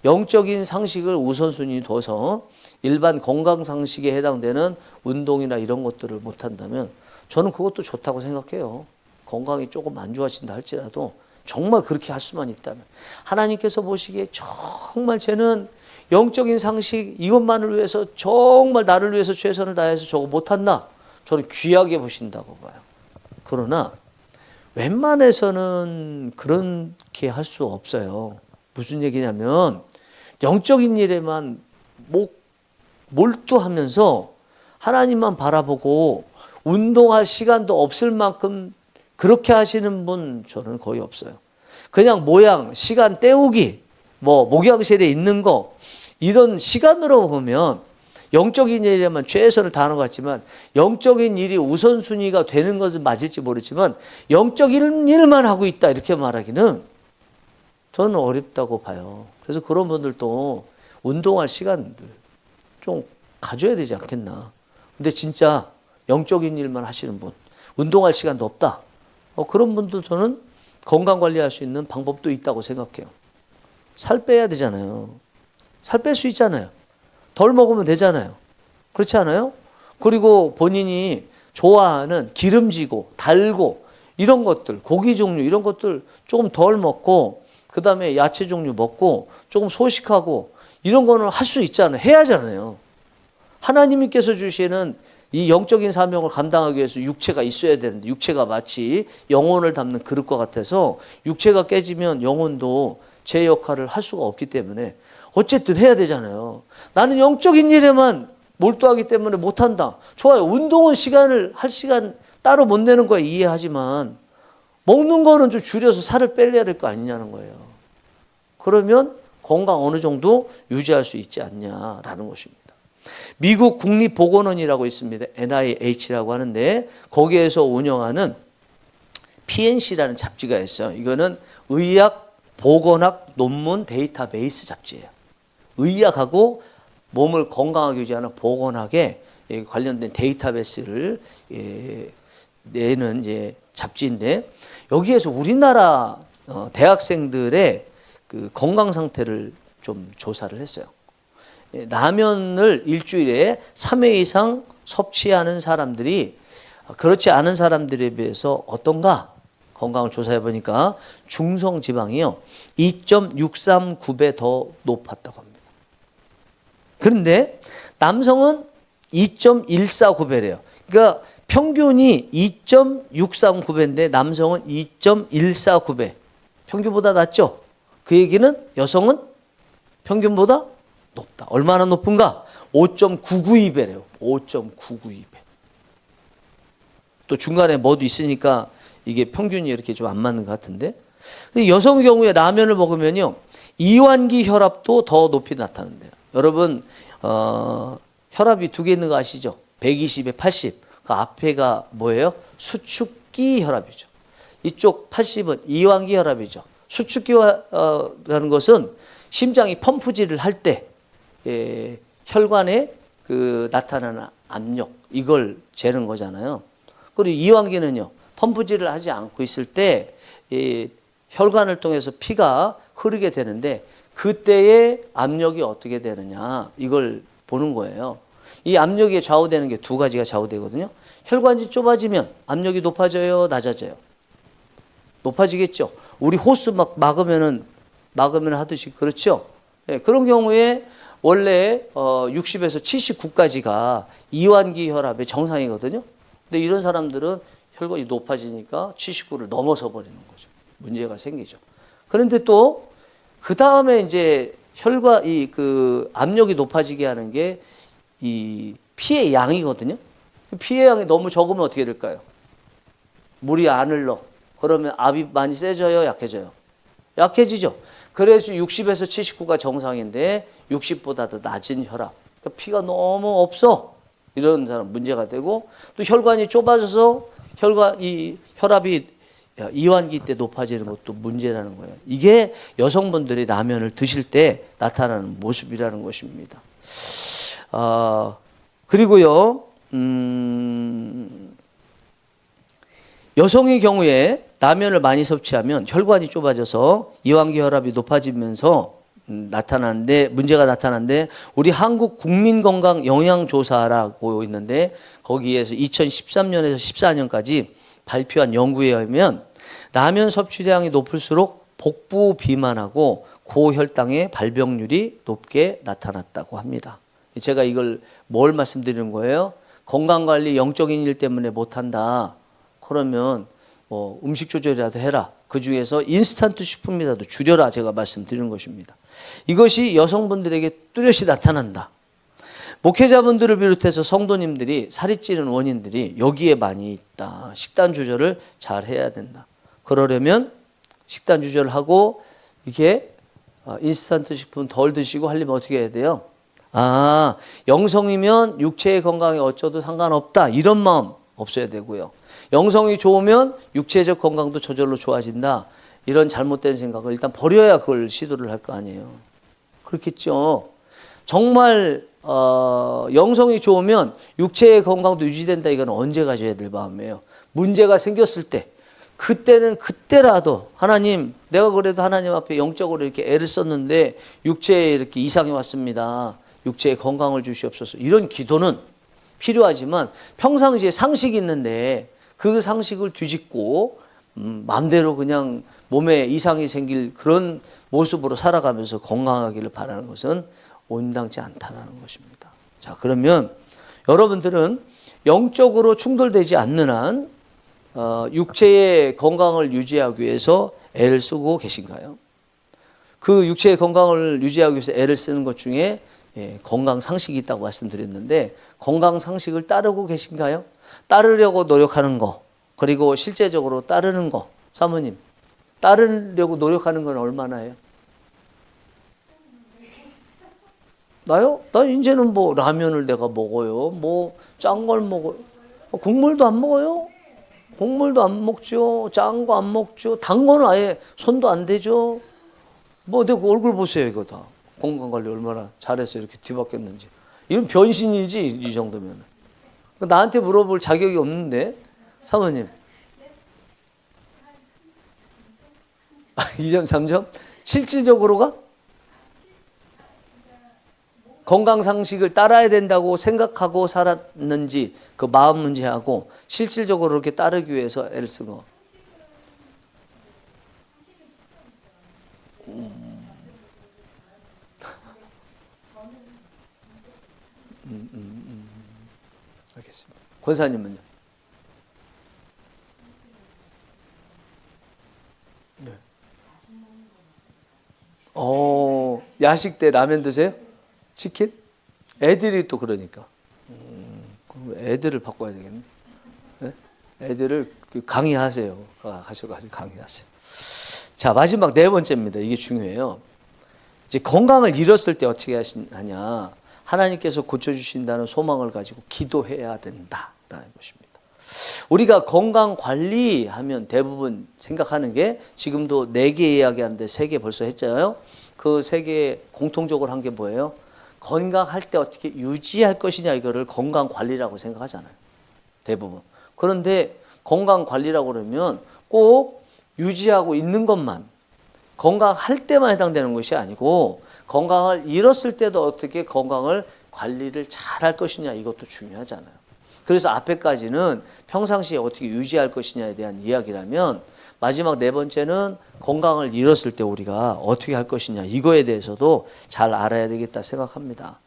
영적인 상식을 우선순위 둬서 일반 건강 상식에 해당되는 운동이나 이런 것들을 못한다면 저는 그것도 좋다고 생각해요. 건강이 조금 안 좋아진다 할지라도 정말 그렇게 할 수만 있다면, 하나님께서 보시기에 정말 쟤는 영적인 상식 이것만을 위해서 정말 나를 위해서 최선을 다해서 저거 못한다, 저는 귀하게 보신다고 봐요. 그러나 웬만해서는 그렇게 할 수 없어요. 무슨 얘기냐면 영적인 일에만 몰두하면서 하나님만 바라보고 운동할 시간도 없을 만큼 그렇게 하시는 분 저는 거의 없어요. 그냥 모양, 시간 때우기, 뭐 목욕실에 있는 거, 이런 시간으로 보면 영적인 일에만 최선을 다하는 것 같지만 영적인 일이 우선순위가 되는 것은 맞을지 모르지만 영적인 일만 하고 있다 이렇게 말하기는 저는 어렵다고 봐요. 그래서 그런 분들도 운동할 시간들 좀 가져야 되지 않겠나. 근데 진짜 영적인 일만 하시는 분, 운동할 시간도 없다, 그런 분도 저는 건강관리할 수 있는 방법도 있다고 생각해요. 살 빼야 되잖아요. 살 뺄 수 있잖아요. 덜 먹으면 되잖아요. 그렇지 않아요? 그리고 본인이 좋아하는 기름지고 달고 이런 것들, 고기 종류 이런 것들 조금 덜 먹고 그 다음에 야채 종류 먹고 조금 소식하고 이런 거는 할 수 있잖아요. 해야 하잖아요. 하나님께서 주시는 이 영적인 사명을 감당하기 위해서 육체가 있어야 되는데 육체가 마치 영혼을 담는 그릇과 같아서 육체가 깨지면 영혼도 제 역할을 할 수가 없기 때문에 어쨌든 해야 되잖아요. 나는 영적인 일에만 몰두하기 때문에 못한다. 좋아요. 운동은 할 시간 따로 못 내는 거야 이해하지만 먹는 거는 좀 줄여서 살을 빼려야 될 거 아니냐는 거예요. 그러면 건강 어느 정도 유지할 수 있지 않냐라는 것입니다. 미국 국립보건원이라고 있습니다. NIH라고 하는데 거기에서 운영하는 PNC라는 잡지가 있어요. 이거는 의학 보건학 논문 데이터베이스 잡지예요. 의학하고 몸을 건강하게 유지하는 보건학에 관련된 데이터베이스를 내는 이제 잡지인데 여기에서 우리나라 대학생들의 그 건강 상태를 좀 조사를 했어요. 라면을 일주일에 3회 이상 섭취하는 사람들이 그렇지 않은 사람들에 비해서 어떤가? 건강을 조사해 보니까 중성 지방이요 2.639배 더 높았다고 합니다. 그런데 남성은 2.149배래요. 그러니까 평균이 2.639배인데 남성은 2.149배. 평균보다 낮죠? 그 얘기는 여성은 평균보다 높다. 얼마나 높은가? 5.992배래요. 5.992배. 또 중간에 뭐도 있으니까 이게 평균이 이렇게 좀 안 맞는 것 같은데. 여성의 경우에 라면을 먹으면요. 이완기 혈압도 더 높이 나타난대요. 여러분, 혈압이 두 개 있는 거 아시죠? 120에 80. 그 앞에가 뭐예요? 수축기 혈압이죠. 이쪽 80은 이완기 혈압이죠. 수축기라는 것은 심장이 펌프질을 할 때 혈관에 그 나타나는 압력 이걸 재는 거잖아요. 그리고 이완기는요. 펌프질을 하지 않고 있을 때 혈관을 통해서 피가 흐르게 되는데 그때의 압력이 어떻게 되느냐 이걸 보는 거예요. 이 압력에 좌우되는 게 두 가지가 좌우되거든요. 혈관이 좁아지면 압력이 높아져요, 낮아져요? 높아지겠죠. 우리 호스 막으면 하듯이 그렇죠. 네, 그런 경우에 원래 60에서 79까지가 이완기 혈압의 정상이거든요. 근데 이런 사람들은 혈관이 높아지니까 79를 넘어서 버리는 거죠. 문제가 생기죠. 그런데 또 그 다음에 이제 그 압력이 높아지게 하는 게 이 피의 양이거든요. 피의 양이 너무 적으면 어떻게 될까요? 물이 안 흘러. 그러면 압이 많이 세져요, 약해져요? 약해지죠. 그래서 60에서 79가 정상인데 60보다 더 낮은 혈압. 그러니까 피가 너무 없어. 이런 사람 문제가 되고 또 혈관이 좁아져서 혈압이 이완기 때 높아지는 것도 문제라는 거예요. 이게 여성분들이 라면을 드실 때 나타나는 모습이라는 것입니다. 그리고요, 여성의 경우에 라면을 많이 섭취하면 혈관이 좁아져서 이완기 혈압이 높아지면서 문제가 나타나는데 우리 한국 국민건강 영양조사라고 있는데 거기에서 2013년에서 14년까지 발표한 연구에 의하면 라면 섭취량이 높을수록 복부 비만하고 고혈당의 발병률이 높게 나타났다고 합니다. 제가 이걸 뭘 말씀드리는 거예요? 건강관리 영적인 일 때문에 못한다. 그러면 뭐 음식 조절이라도 해라. 그 중에서 인스턴트 식품이라도 줄여라. 제가 말씀드리는 것입니다. 이것이 여성분들에게 뚜렷이 나타난다. 목회자분들을 비롯해서 성도님들이 살이 찌는 원인들이 여기에 많이 있다. 식단 조절을 잘 해야 된다. 그러려면 식단 조절을 하고 이게 인스턴트 식품 덜 드시고 하려면 어떻게 해야 돼요? 영성이면 육체의 건강에 어쩌도 상관없다. 이런 마음 없어야 되고요. 영성이 좋으면 육체적 건강도 저절로 좋아진다. 이런 잘못된 생각을 일단 버려야 그걸 시도를 할 거 아니에요. 그렇겠죠. 정말 영성이 좋으면 육체의 건강도 유지된다. 이건 언제 가져야 될 마음이에요. 문제가 생겼을 때 그때는 그때라도 하나님 내가 그래도 하나님 앞에 영적으로 이렇게 애를 썼는데 육체에 이렇게 이상이 왔습니다. 육체에 건강을 주시옵소서. 이런 기도는 필요하지만 평상시에 상식이 있는데 그 상식을 뒤집고 마음대로 그냥 몸에 이상이 생길 그런 모습으로 살아가면서 건강하기를 바라는 것은 온당치 않다는 것입니다. 자, 그러면 여러분들은 영적으로 충돌되지 않는 한 육체의 건강을 유지하기 위해서 애를 쓰고 계신가요? 그 육체의 건강을 유지하기 위해서 애를 쓰는 것 중에 건강 상식이 있다고 말씀드렸는데 건강 상식을 따르고 계신가요? 따르려고 노력하는 거, 그리고 실제적으로 따르는 거, 사모님 따르려고 노력하는 건 얼마나 해요? 나요? 나 이제는 뭐 라면을 내가 먹어요. 뭐 짠 걸 먹어요. 국물도 안 먹어요? 국물도 안 먹죠. 짠 거 안 먹죠. 단 거는 아예 손도 안 대죠. 뭐 내 얼굴 보세요, 이거 다. 건강 관리 얼마나 잘해서 이렇게 뒤바뀌었는지. 이건 변신이지, 이 정도면. 나한테 물어볼 자격이 없는데, 사모님. 2점, 3점? 실질적으로가? 건강 상식을 따라야 된다고 생각하고 살았는지 그 마음 문제하고 실질적으로 그렇게 따르기 위해서 애를 쓴 거. 알겠습니다. 권사님은요? 네. 야식 때 라면 드세요? 치킨? 애들이 또 그러니까. 그럼 애들을 바꿔야 되겠네. 네? 애들을 강의하세요. 가셔가지고 강의하세요. 자, 마지막 네 번째입니다. 이게 중요해요. 이제 건강을 잃었을 때 어떻게 하냐. 하나님께서 고쳐주신다는 소망을 가지고 기도해야 된다라는 것입니다. 우리가 건강 관리하면 대부분 생각하는 게 지금도 4개 이야기하는데 3개 벌써 했잖아요. 그 3개 공통적으로 한 게 뭐예요? 건강할 때 어떻게 유지할 것이냐, 이거를 건강 관리라고 생각하잖아요. 대부분. 그런데 건강 관리라고 그러면 꼭 유지하고 있는 것만, 건강할 때만 해당되는 것이 아니고 건강을 잃었을 때도 어떻게 건강을 관리를 잘 할 것이냐, 이것도 중요하잖아요. 그래서 앞에까지는 평상시에 어떻게 유지할 것이냐에 대한 이야기라면 마지막 네 번째는 건강을 잃었을 때 우리가 어떻게 할 것이냐, 이거에 대해서도 잘 알아야 되겠다 생각합니다.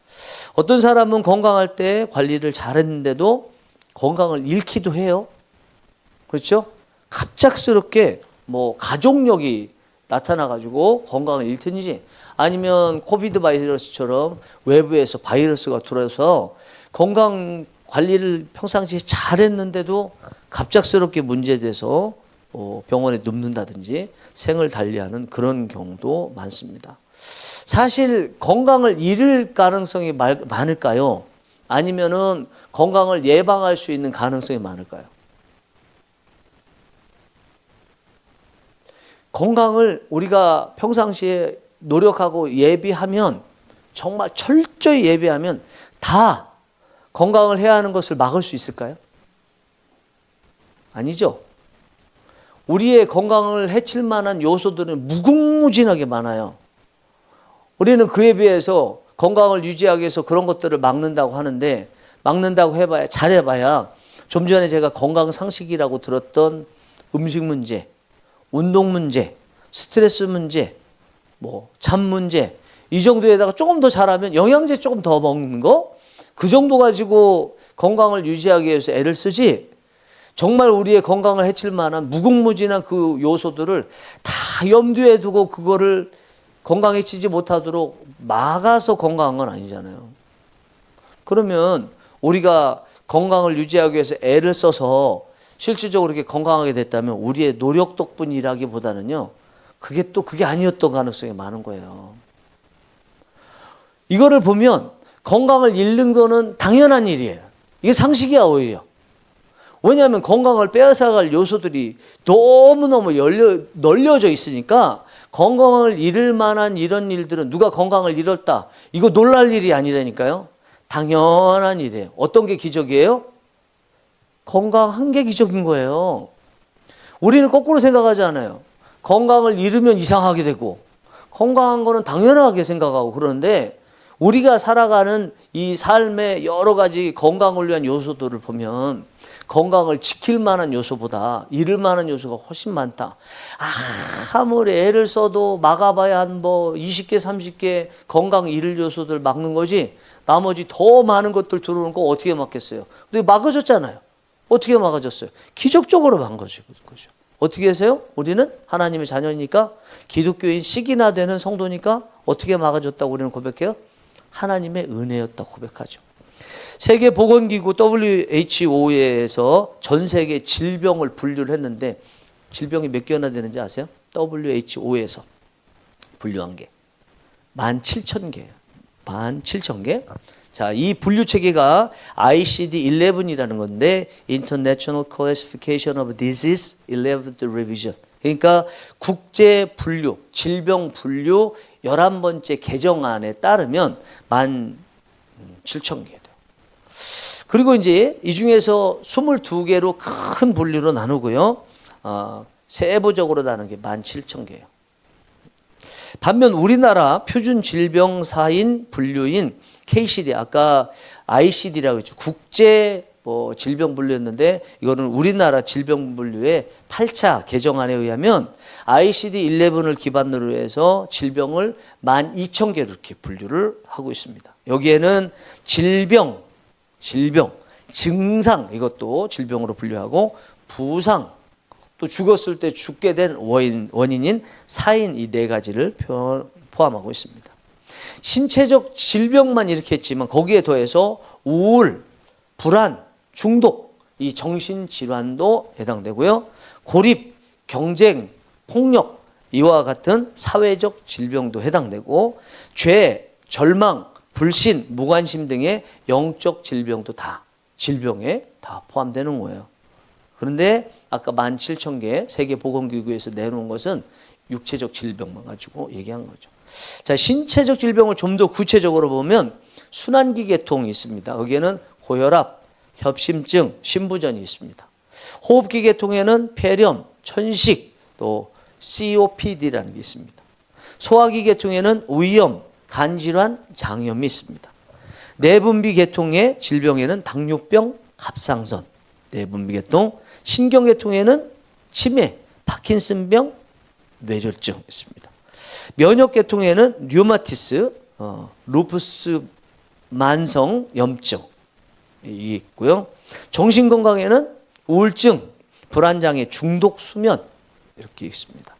어떤 사람은 건강할 때 관리를 잘했는데도 건강을 잃기도 해요. 그렇죠? 갑작스럽게 뭐 가족력이 나타나가지고 건강을 잃든지 아니면 코비드 바이러스처럼 외부에서 바이러스가 들어서 건강 관리를 평상시에 잘했는데도 갑작스럽게 문제돼서 병원에 눕는다든지 생을 달리하는 그런 경우도 많습니다. 사실 건강을 잃을 가능성이 많을까요? 아니면은 건강을 예방할 수 있는 가능성이 많을까요? 건강을 우리가 평상시에 노력하고 예비하면, 정말 철저히 예비하면 다 건강을 해야 하는 것을 막을 수 있을까요? 아니죠. 우리의 건강을 해칠 만한 요소들은 무궁무진하게 많아요. 우리는 그에 비해서 건강을 유지하기 위해서 그런 것들을 막는다고 하는데, 막는다고 해봐야, 잘해봐야 좀 전에 제가 건강 상식이라고 들었던 음식 문제, 운동 문제, 스트레스 문제, 뭐 잠 문제, 이 정도에다가 조금 더 잘하면 영양제 조금 더 먹는 거, 그 정도 가지고 건강을 유지하기 위해서 애를 쓰지, 정말 우리의 건강을 해칠 만한 무궁무진한 그 요소들을 다 염두에 두고 그거를 건강해지지 못하도록 막아서 건강한 건 아니잖아요. 그러면 우리가 건강을 유지하기 위해서 애를 써서 실질적으로 이렇게 건강하게 됐다면 우리의 노력 덕분이라기보다는요, 그게 아니었던 가능성이 많은 거예요. 이거를 보면 건강을 잃는 거는 당연한 일이에요. 이게 상식이야, 오히려. 왜냐하면 건강을 빼앗아갈 요소들이 너무너무 널려져 있으니까 건강을 잃을 만한 이런 일들은, 누가 건강을 잃었다, 이거 놀랄 일이 아니라니까요. 당연한 일이에요. 어떤 게 기적이에요? 건강한 게 기적인 거예요. 우리는 거꾸로 생각하지 않아요. 건강을 잃으면 이상하게 되고 건강한 거는 당연하게 생각하고 그러는데, 우리가 살아가는 이 삶의 여러 가지 건강을 위한 요소들을 보면 건강을 지킬 만한 요소보다 잃을 만한 요소가 훨씬 많다. 아무리 애를 써도 막아봐야 한 뭐 20개, 30개 건강 잃을 요소들 막는 거지, 나머지 더 많은 것들 들어오는 거 어떻게 막겠어요? 근데 막아줬잖아요. 어떻게 막아줬어요? 기적적으로 막아준 거죠. 어떻게 해서요? 우리는 하나님의 자녀니까 기독교인 식이나 되는 성도니까 어떻게 막아줬다고 우리는 고백해요? 하나님의 은혜였다고 고백하죠. 세계보건기구 WHO에서 전 세계 질병을 분류를 했는데 질병이 몇 개나 되는지 아세요? WHO에서 분류한 게 17,000개예요. 17,000개. 자, 이 분류 체계가 ICD-11이라는 건데 International Classification of Disease 11th Revision. 그러니까 국제 분류, 질병 분류 11번째 개정안에 따르면 17,000개 돼요. 그리고 이제 이 중에서 22개로 큰 분류로 나누고요. 세부적으로 나누는 게 17,000개예요. 반면 우리나라 표준 질병사인 분류인 KCD, 아까 ICD라고 했죠. 국제 질병 분류였는데 이거는 우리나라 질병 분류의 8차 개정안에 의하면 ICD-11을 기반으로 해서 질병을 12,000개로 이렇게 분류를 하고 있습니다. 여기에는 질병, 증상 이것도 질병으로 분류하고 부상, 또 죽었을 때 죽게 된 원인인 사인 이 네 가지를 포함하고 있습니다. 신체적 질병만 이렇게 했지만 거기에 더해서 우울, 불안, 중독, 이 정신질환도 해당되고요. 고립, 경쟁, 폭력 이와 같은 사회적 질병도 해당되고 죄, 절망, 불신, 무관심 등의 영적 질병도 다 질병에 다 포함되는 거예요. 그런데 아까 17,000개 세계보건기구에서 내놓은 것은 육체적 질병만 가지고 얘기한 거죠. 자, 신체적 질병을 좀 더 구체적으로 보면 순환기 계통이 있습니다. 여기에는 고혈압, 협심증, 심부전이 있습니다. 호흡기 계통에는 폐렴, 천식, 또 COPD라는 게 있습니다. 소화기 계통에는 위염, 간질환, 장염이 있습니다. 내분비 계통의 질병에는 당뇨병, 갑상선, 내분비 계통, 신경 계통에는 치매, 파킨슨병, 뇌졸중 있습니다. 면역 계통에는 류마티스, 루푸스 만성 염증이 있고요. 정신 건강에는 우울증, 불안장애, 중독, 수면 이렇게 있습니다.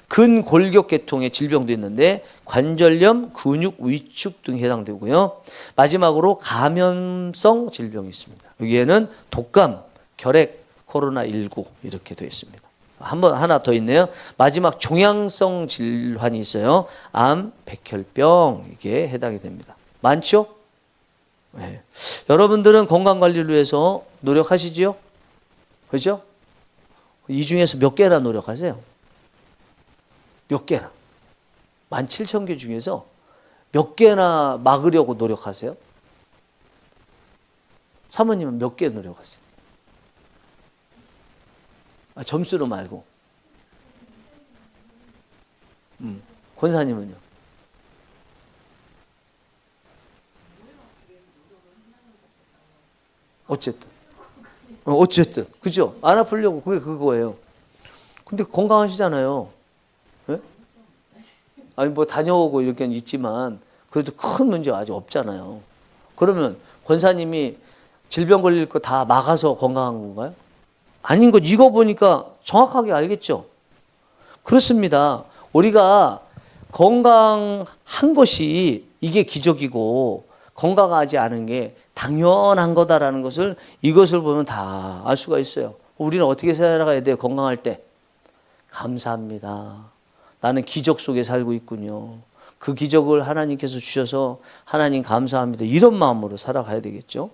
근골격 계통의 질병도 있는데 관절염, 근육 위축 등이 해당되고요. 마지막으로 감염성 질병이 있습니다. 여기에는 독감, 결핵, 코로나19 이렇게 되어 있습니다. 하나 더 있네요. 마지막 종양성 질환이 있어요. 암, 백혈병 이게 해당이 됩니다. 많죠? 네. 여러분들은 건강관리를 위해서 노력하시지요? 그렇죠? 이 중에서 몇 개나 노력하세요? 몇 개나? 17,000개 중에서 몇 개나 막으려고 노력하세요? 사모님은 몇 개 노력하세요? 점수로 말고. 권사님은요? 어쨌든. 그죠? 안 아프려고 그게 그거예요. 근데 건강하시잖아요. 네? 아니, 뭐 다녀오고 이렇게 있지만 그래도 큰 문제 아직 없잖아요. 그러면 권사님이 질병 걸릴 거 다 막아서 건강한 건가요? 아닌 것, 이거 보니까 정확하게 알겠죠? 그렇습니다. 우리가 건강한 것이 이게 기적이고 건강하지 않은 게 당연한 거다라는 것을 이것을 보면 다 알 수가 있어요. 우리는 어떻게 살아가야 돼요? 건강할 때. 감사합니다. 나는 기적 속에 살고 있군요. 그 기적을 하나님께서 주셔서 하나님 감사합니다. 이런 마음으로 살아가야 되겠죠.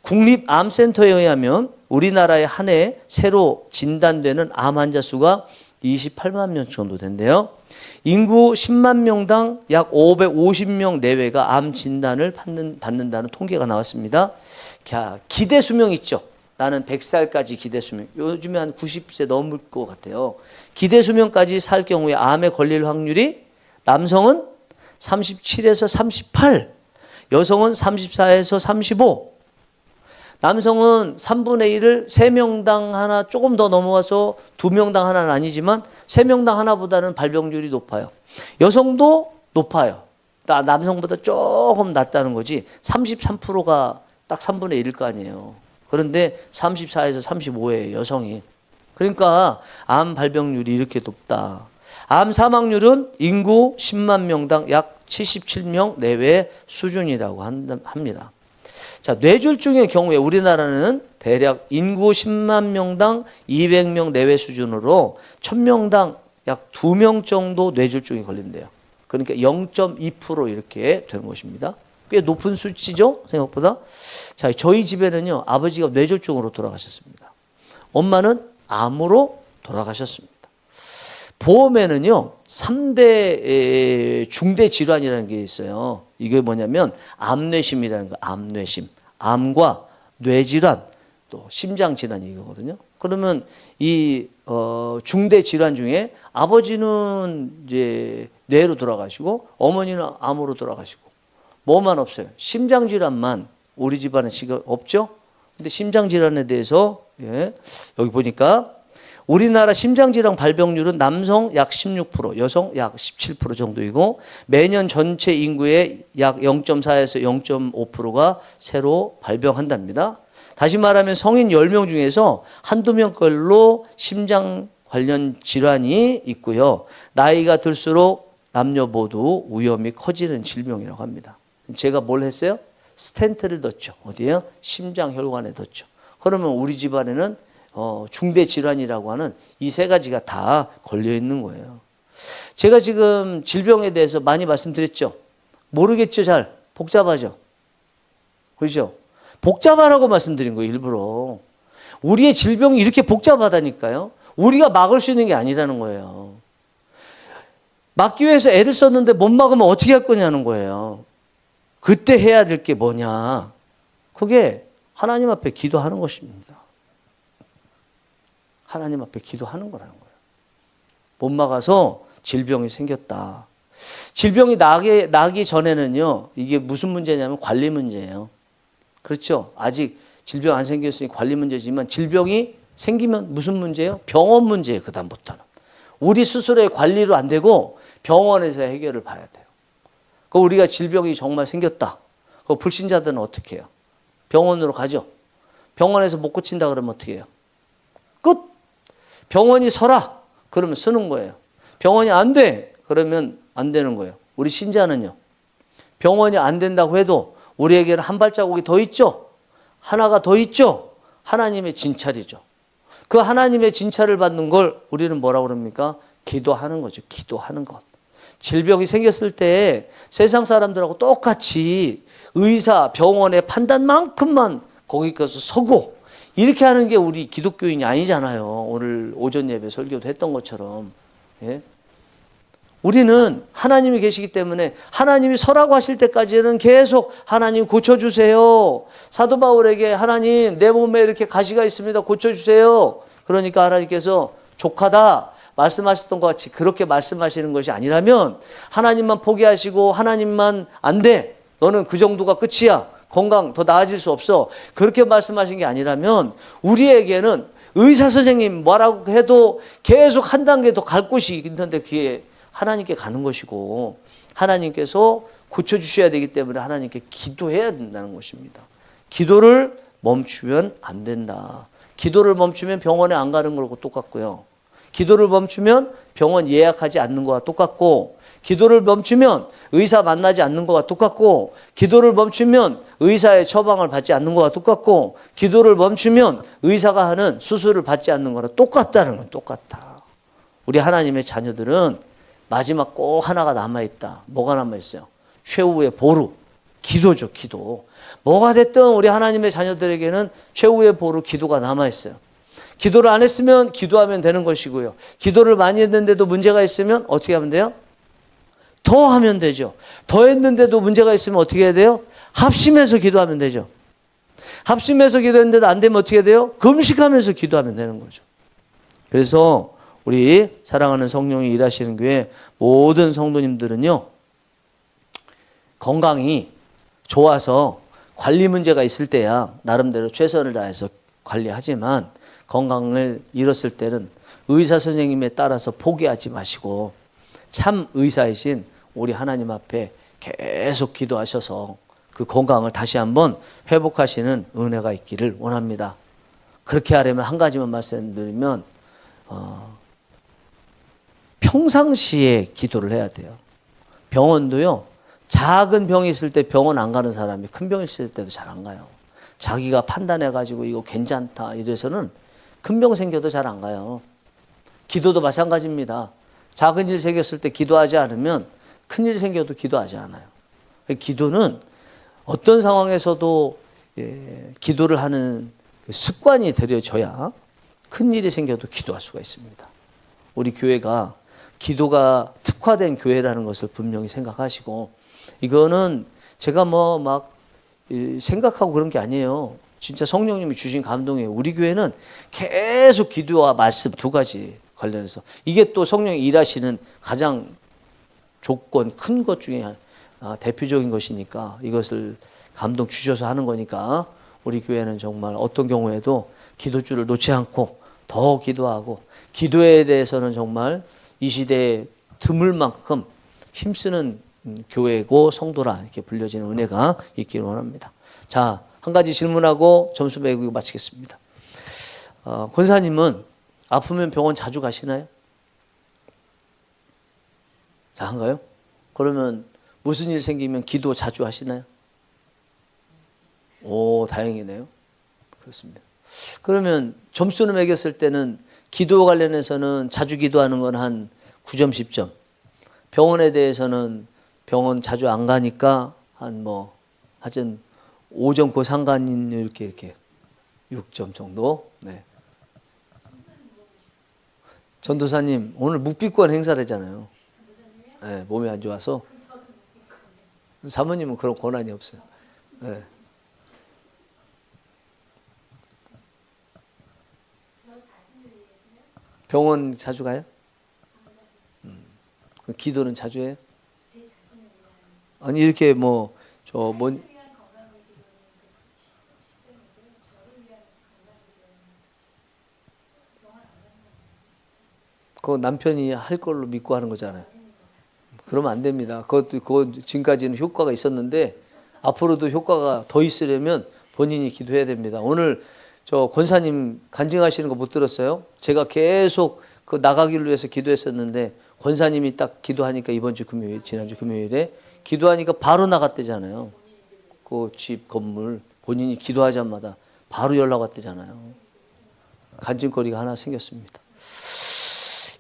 국립암센터에 의하면 우리나라에 한 해 새로 진단되는 암 환자 수가 28만 명 정도 된대요. 인구 10만 명당 약 550명 내외가 암 진단을 받는다는 통계가 나왔습니다. 기대 수명 있죠. 나는 100살까지 기대 수명. 요즘에 한 90세 넘을 것 같아요. 기대 수명까지 살 경우에 암에 걸릴 확률이 남성은 37에서 38, 여성은 34에서 35, 남성은 3분의 1을 3명당 하나 조금 더 넘어가서 2명당 하나는 아니지만 3명당 하나보다는 발병률이 높아요. 여성도 높아요. 남성보다 조금 조금 낮다는 거지 33%가 딱 3분의 1일 거 아니에요. 그런데 34에서 35에 여성이. 그러니까 암 발병률이 이렇게 높다. 암 사망률은 인구 10만 명당 약 77명 내외 수준이라고 합니다. 자, 뇌졸중의 경우에 우리나라는 대략 인구 10만 명당 200명 내외 수준으로 1000명당 약 2명 정도 뇌졸중이 걸린대요. 그러니까 0.2% 이렇게 되는 것입니다. 꽤 높은 수치죠, 생각보다. 자, 저희 집에는요, 아버지가 뇌졸중으로 돌아가셨습니다. 엄마는 암으로 돌아가셨습니다. 보험에는요, 3대 중대 질환이라는 게 있어요. 이게 뭐냐면 암뇌심이라는 거, 암뇌심. 암과 뇌질환, 또 심장질환이 이거거든요. 그러면 이 중대 질환 중에 아버지는 이제 뇌로 돌아가시고 어머니는 암으로 돌아가시고 뭐만 없어요? 심장질환만 우리 집안에 지금 없죠? 근데 심장질환에 대해서 여기 보니까 우리나라 심장질환 발병률은 남성 약 16%, 여성 약 17% 정도이고 매년 전체 인구의 약 0.4에서 0.5%가 새로 발병한답니다. 다시 말하면 성인 10명 중에서 한두 명꼴로 심장 관련 질환이 있고요. 나이가 들수록 남녀 모두 위험이 커지는 질병이라고 합니다. 제가 뭘 했어요? 스텐트를 넣었죠. 어디에요? 심장혈관에 넣었죠. 그러면 우리 집안에는 중대 질환이라고 하는 이 세 가지가 다 걸려 있는 거예요. 제가 지금 질병에 대해서 많이 말씀드렸죠. 모르겠죠, 잘. 복잡하죠. 그렇죠? 복잡하라고 말씀드린 거예요, 일부러. 우리의 질병이 이렇게 복잡하다니까요. 우리가 막을 수 있는 게 아니라는 거예요. 막기 위해서 애를 썼는데 못 막으면 어떻게 할 거냐는 거예요. 그때 해야 될 게 뭐냐. 그게 하나님 앞에 기도하는 것입니다. 하나님 앞에 기도하는 거라는 거예요. 못 막아서 질병이 생겼다. 질병이 나기 전에는요, 이게 무슨 문제냐면 관리 문제예요. 그렇죠? 아직 질병 안 생겼으니 관리 문제지만 질병이 생기면 무슨 문제예요? 병원 문제예요, 그다음부터는. 우리 스스로의 관리로 안 되고 병원에서 해결을 봐야 돼요. 그 우리가 질병이 정말 생겼다. 그 불신자들은 어떻게 해요? 병원으로 가죠. 병원에서 못 고친다 그러면 어떻게 해요? 끝! 병원이 서라! 그러면 서는 거예요. 병원이 안 돼! 그러면 안 되는 거예요. 우리 신자는요. 병원이 안 된다고 해도 우리에게는 한 발자국이 더 있죠. 하나가 더 있죠. 하나님의 진찰이죠. 그 하나님의 진찰을 받는 걸 우리는 뭐라고 그럽니까? 기도하는 거죠. 기도하는 것. 질병이 생겼을 때 세상 사람들하고 똑같이 의사, 병원의 판단만큼만 거기 가서 서고 이렇게 하는 게 우리 기독교인이 아니잖아요. 오늘 오전 예배 설교도 했던 것처럼. 예? 우리는 하나님이 계시기 때문에 하나님이 서라고 하실 때까지는 계속 하나님 고쳐주세요. 사도 바울에게 하나님 내 몸에 이렇게 가시가 있습니다. 고쳐주세요. 그러니까 하나님께서 족하다 말씀하셨던 것 같이 그렇게 말씀하시는 것이 아니라면 하나님만 포기하시고 하나님만 안 돼. 너는 그 정도가 끝이야. 건강 더 나아질 수 없어. 그렇게 말씀하신 게 아니라면 우리에게는 의사 선생님 뭐라고 해도 계속 한 단계 더 갈 곳이 있는데 그게 하나님께 가는 것이고 하나님께서 고쳐주셔야 되기 때문에 하나님께 기도해야 된다는 것입니다. 기도를 멈추면 안 된다. 기도를 멈추면 병원에 안 가는 거하고 똑같고요. 기도를 멈추면 병원 예약하지 않는 거와 똑같고 기도를 멈추면 의사 만나지 않는 거와 똑같고 기도를 멈추면 의사의 처방을 받지 않는 거와 똑같고 기도를 멈추면 의사가 하는 수술을 받지 않는 거랑 똑같다는 건 똑같아. 우리 하나님의 자녀들은 마지막 꼭 하나가 남아있다. 뭐가 남아있어요? 최후의 보루. 기도죠, 기도. 뭐가 됐든 우리 하나님의 자녀들에게는 최후의 보루 기도가 남아있어요. 기도를 안 했으면 기도하면 되는 것이고요. 기도를 많이 했는데도 문제가 있으면 어떻게 하면 돼요? 더 하면 되죠. 더 했는데도 문제가 있으면 어떻게 해야 돼요? 합심해서 기도하면 되죠. 합심해서 기도했는데도 안 되면 어떻게 해야 돼요? 금식하면서 기도하면 되는 거죠. 그래서 우리 사랑하는 성령이 일하시는 교회 모든 성도님들은요. 건강이 좋아서 관리 문제가 있을 때야 나름대로 최선을 다해서 관리하지만 건강을 잃었을 때는 의사 선생님에 따라서 포기하지 마시고 참 의사이신 우리 하나님 앞에 계속 기도하셔서 그 건강을 다시 한번 회복하시는 은혜가 있기를 원합니다. 그렇게 하려면 한 가지만 말씀드리면 평상시에 기도를 해야 돼요. 병원도요. 작은 병이 있을 때 병원 안 가는 사람이 큰 병 있을 때도 잘 안 가요. 자기가 판단해가지고 이거 괜찮다 이래서는 큰 병 생겨도 잘 안 가요. 기도도 마찬가지입니다. 작은 일 생겼을 때 기도하지 않으면 큰 일 생겨도 기도하지 않아요. 기도는 어떤 상황에서도 기도를 하는 습관이 들여져야 큰 일이 생겨도 기도할 수가 있습니다. 우리 교회가 기도가 특화된 교회라는 것을 분명히 생각하시고, 이거는 제가 뭐 막 생각하고 그런 게 아니에요. 진짜 성령님이 주신 감동이에요. 우리 교회는 계속 기도와 말씀 두 가지 관련해서, 이게 또 성령이 일하시는 가장 조건 큰 것 중에 대표적인 것이니까, 이것을 감동 주셔서 하는 거니까 우리 교회는 정말 어떤 경우에도 기도줄을 놓지 않고 더 기도하고, 기도에 대해서는 정말 이 시대에 드물 만큼 힘쓰는 교회고 성도라 이렇게 불려지는 은혜가 있기를 원합니다. 자, 한 가지 질문하고 점수 매기고 마치겠습니다. 권사님은 아프면 병원 자주 가시나요? 자, 한가요? 그러면 무슨 일 생기면 기도 자주 하시나요? 오, 다행이네요. 그렇습니다. 그러면 점수를 매겼을 때는 기도 관련해서는 자주 기도하는 건 한 9점, 10점. 병원에 대해서는 병원 자주 안 가니까 한 하여튼 5점 그 상관인 이렇게 6점 정도. 네. 전도사님, 오늘 묵비권 행사를 잖아요. 네, 몸이 안 좋아서. 사모님은 그런 권한이 없어요. 네. 병원 자주 가요? 기도는 자주 해요? 아니, 이렇게 그거 남편이 할 걸로 믿고 하는 거잖아요. 그러면 안 됩니다. 그거 지금까지는 효과가 있었는데 앞으로도 효과가 더 있으려면 본인이 기도해야 됩니다. 오늘 저 권사님 간증하시는 거 못 들었어요? 제가 계속 그 나가기를 위해서 기도했었는데 권사님이 딱 기도하니까 지난주 금요일에 기도하니까 바로 나갔대잖아요. 그 집 건물 본인이 기도하자마자 바로 연락 왔대잖아요. 간증거리가 하나 생겼습니다.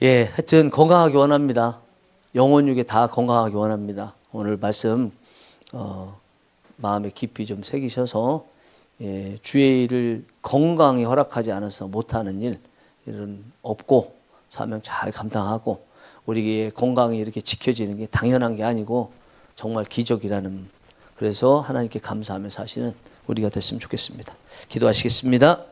예, 하여튼 건강하기 원합니다. 영혼 육에 다 건강하기 원합니다. 오늘 말씀 마음에 깊이 좀 새기셔서 주의 일을 건강히 허락하지 않아서 못하는 일은 없고 사명 잘 감당하고 우리의 건강이 이렇게 지켜지는 게 당연한 게 아니고 정말 기적이라는, 그래서 하나님께 감사하며 사시는 우리가 됐으면 좋겠습니다. 기도하시겠습니다.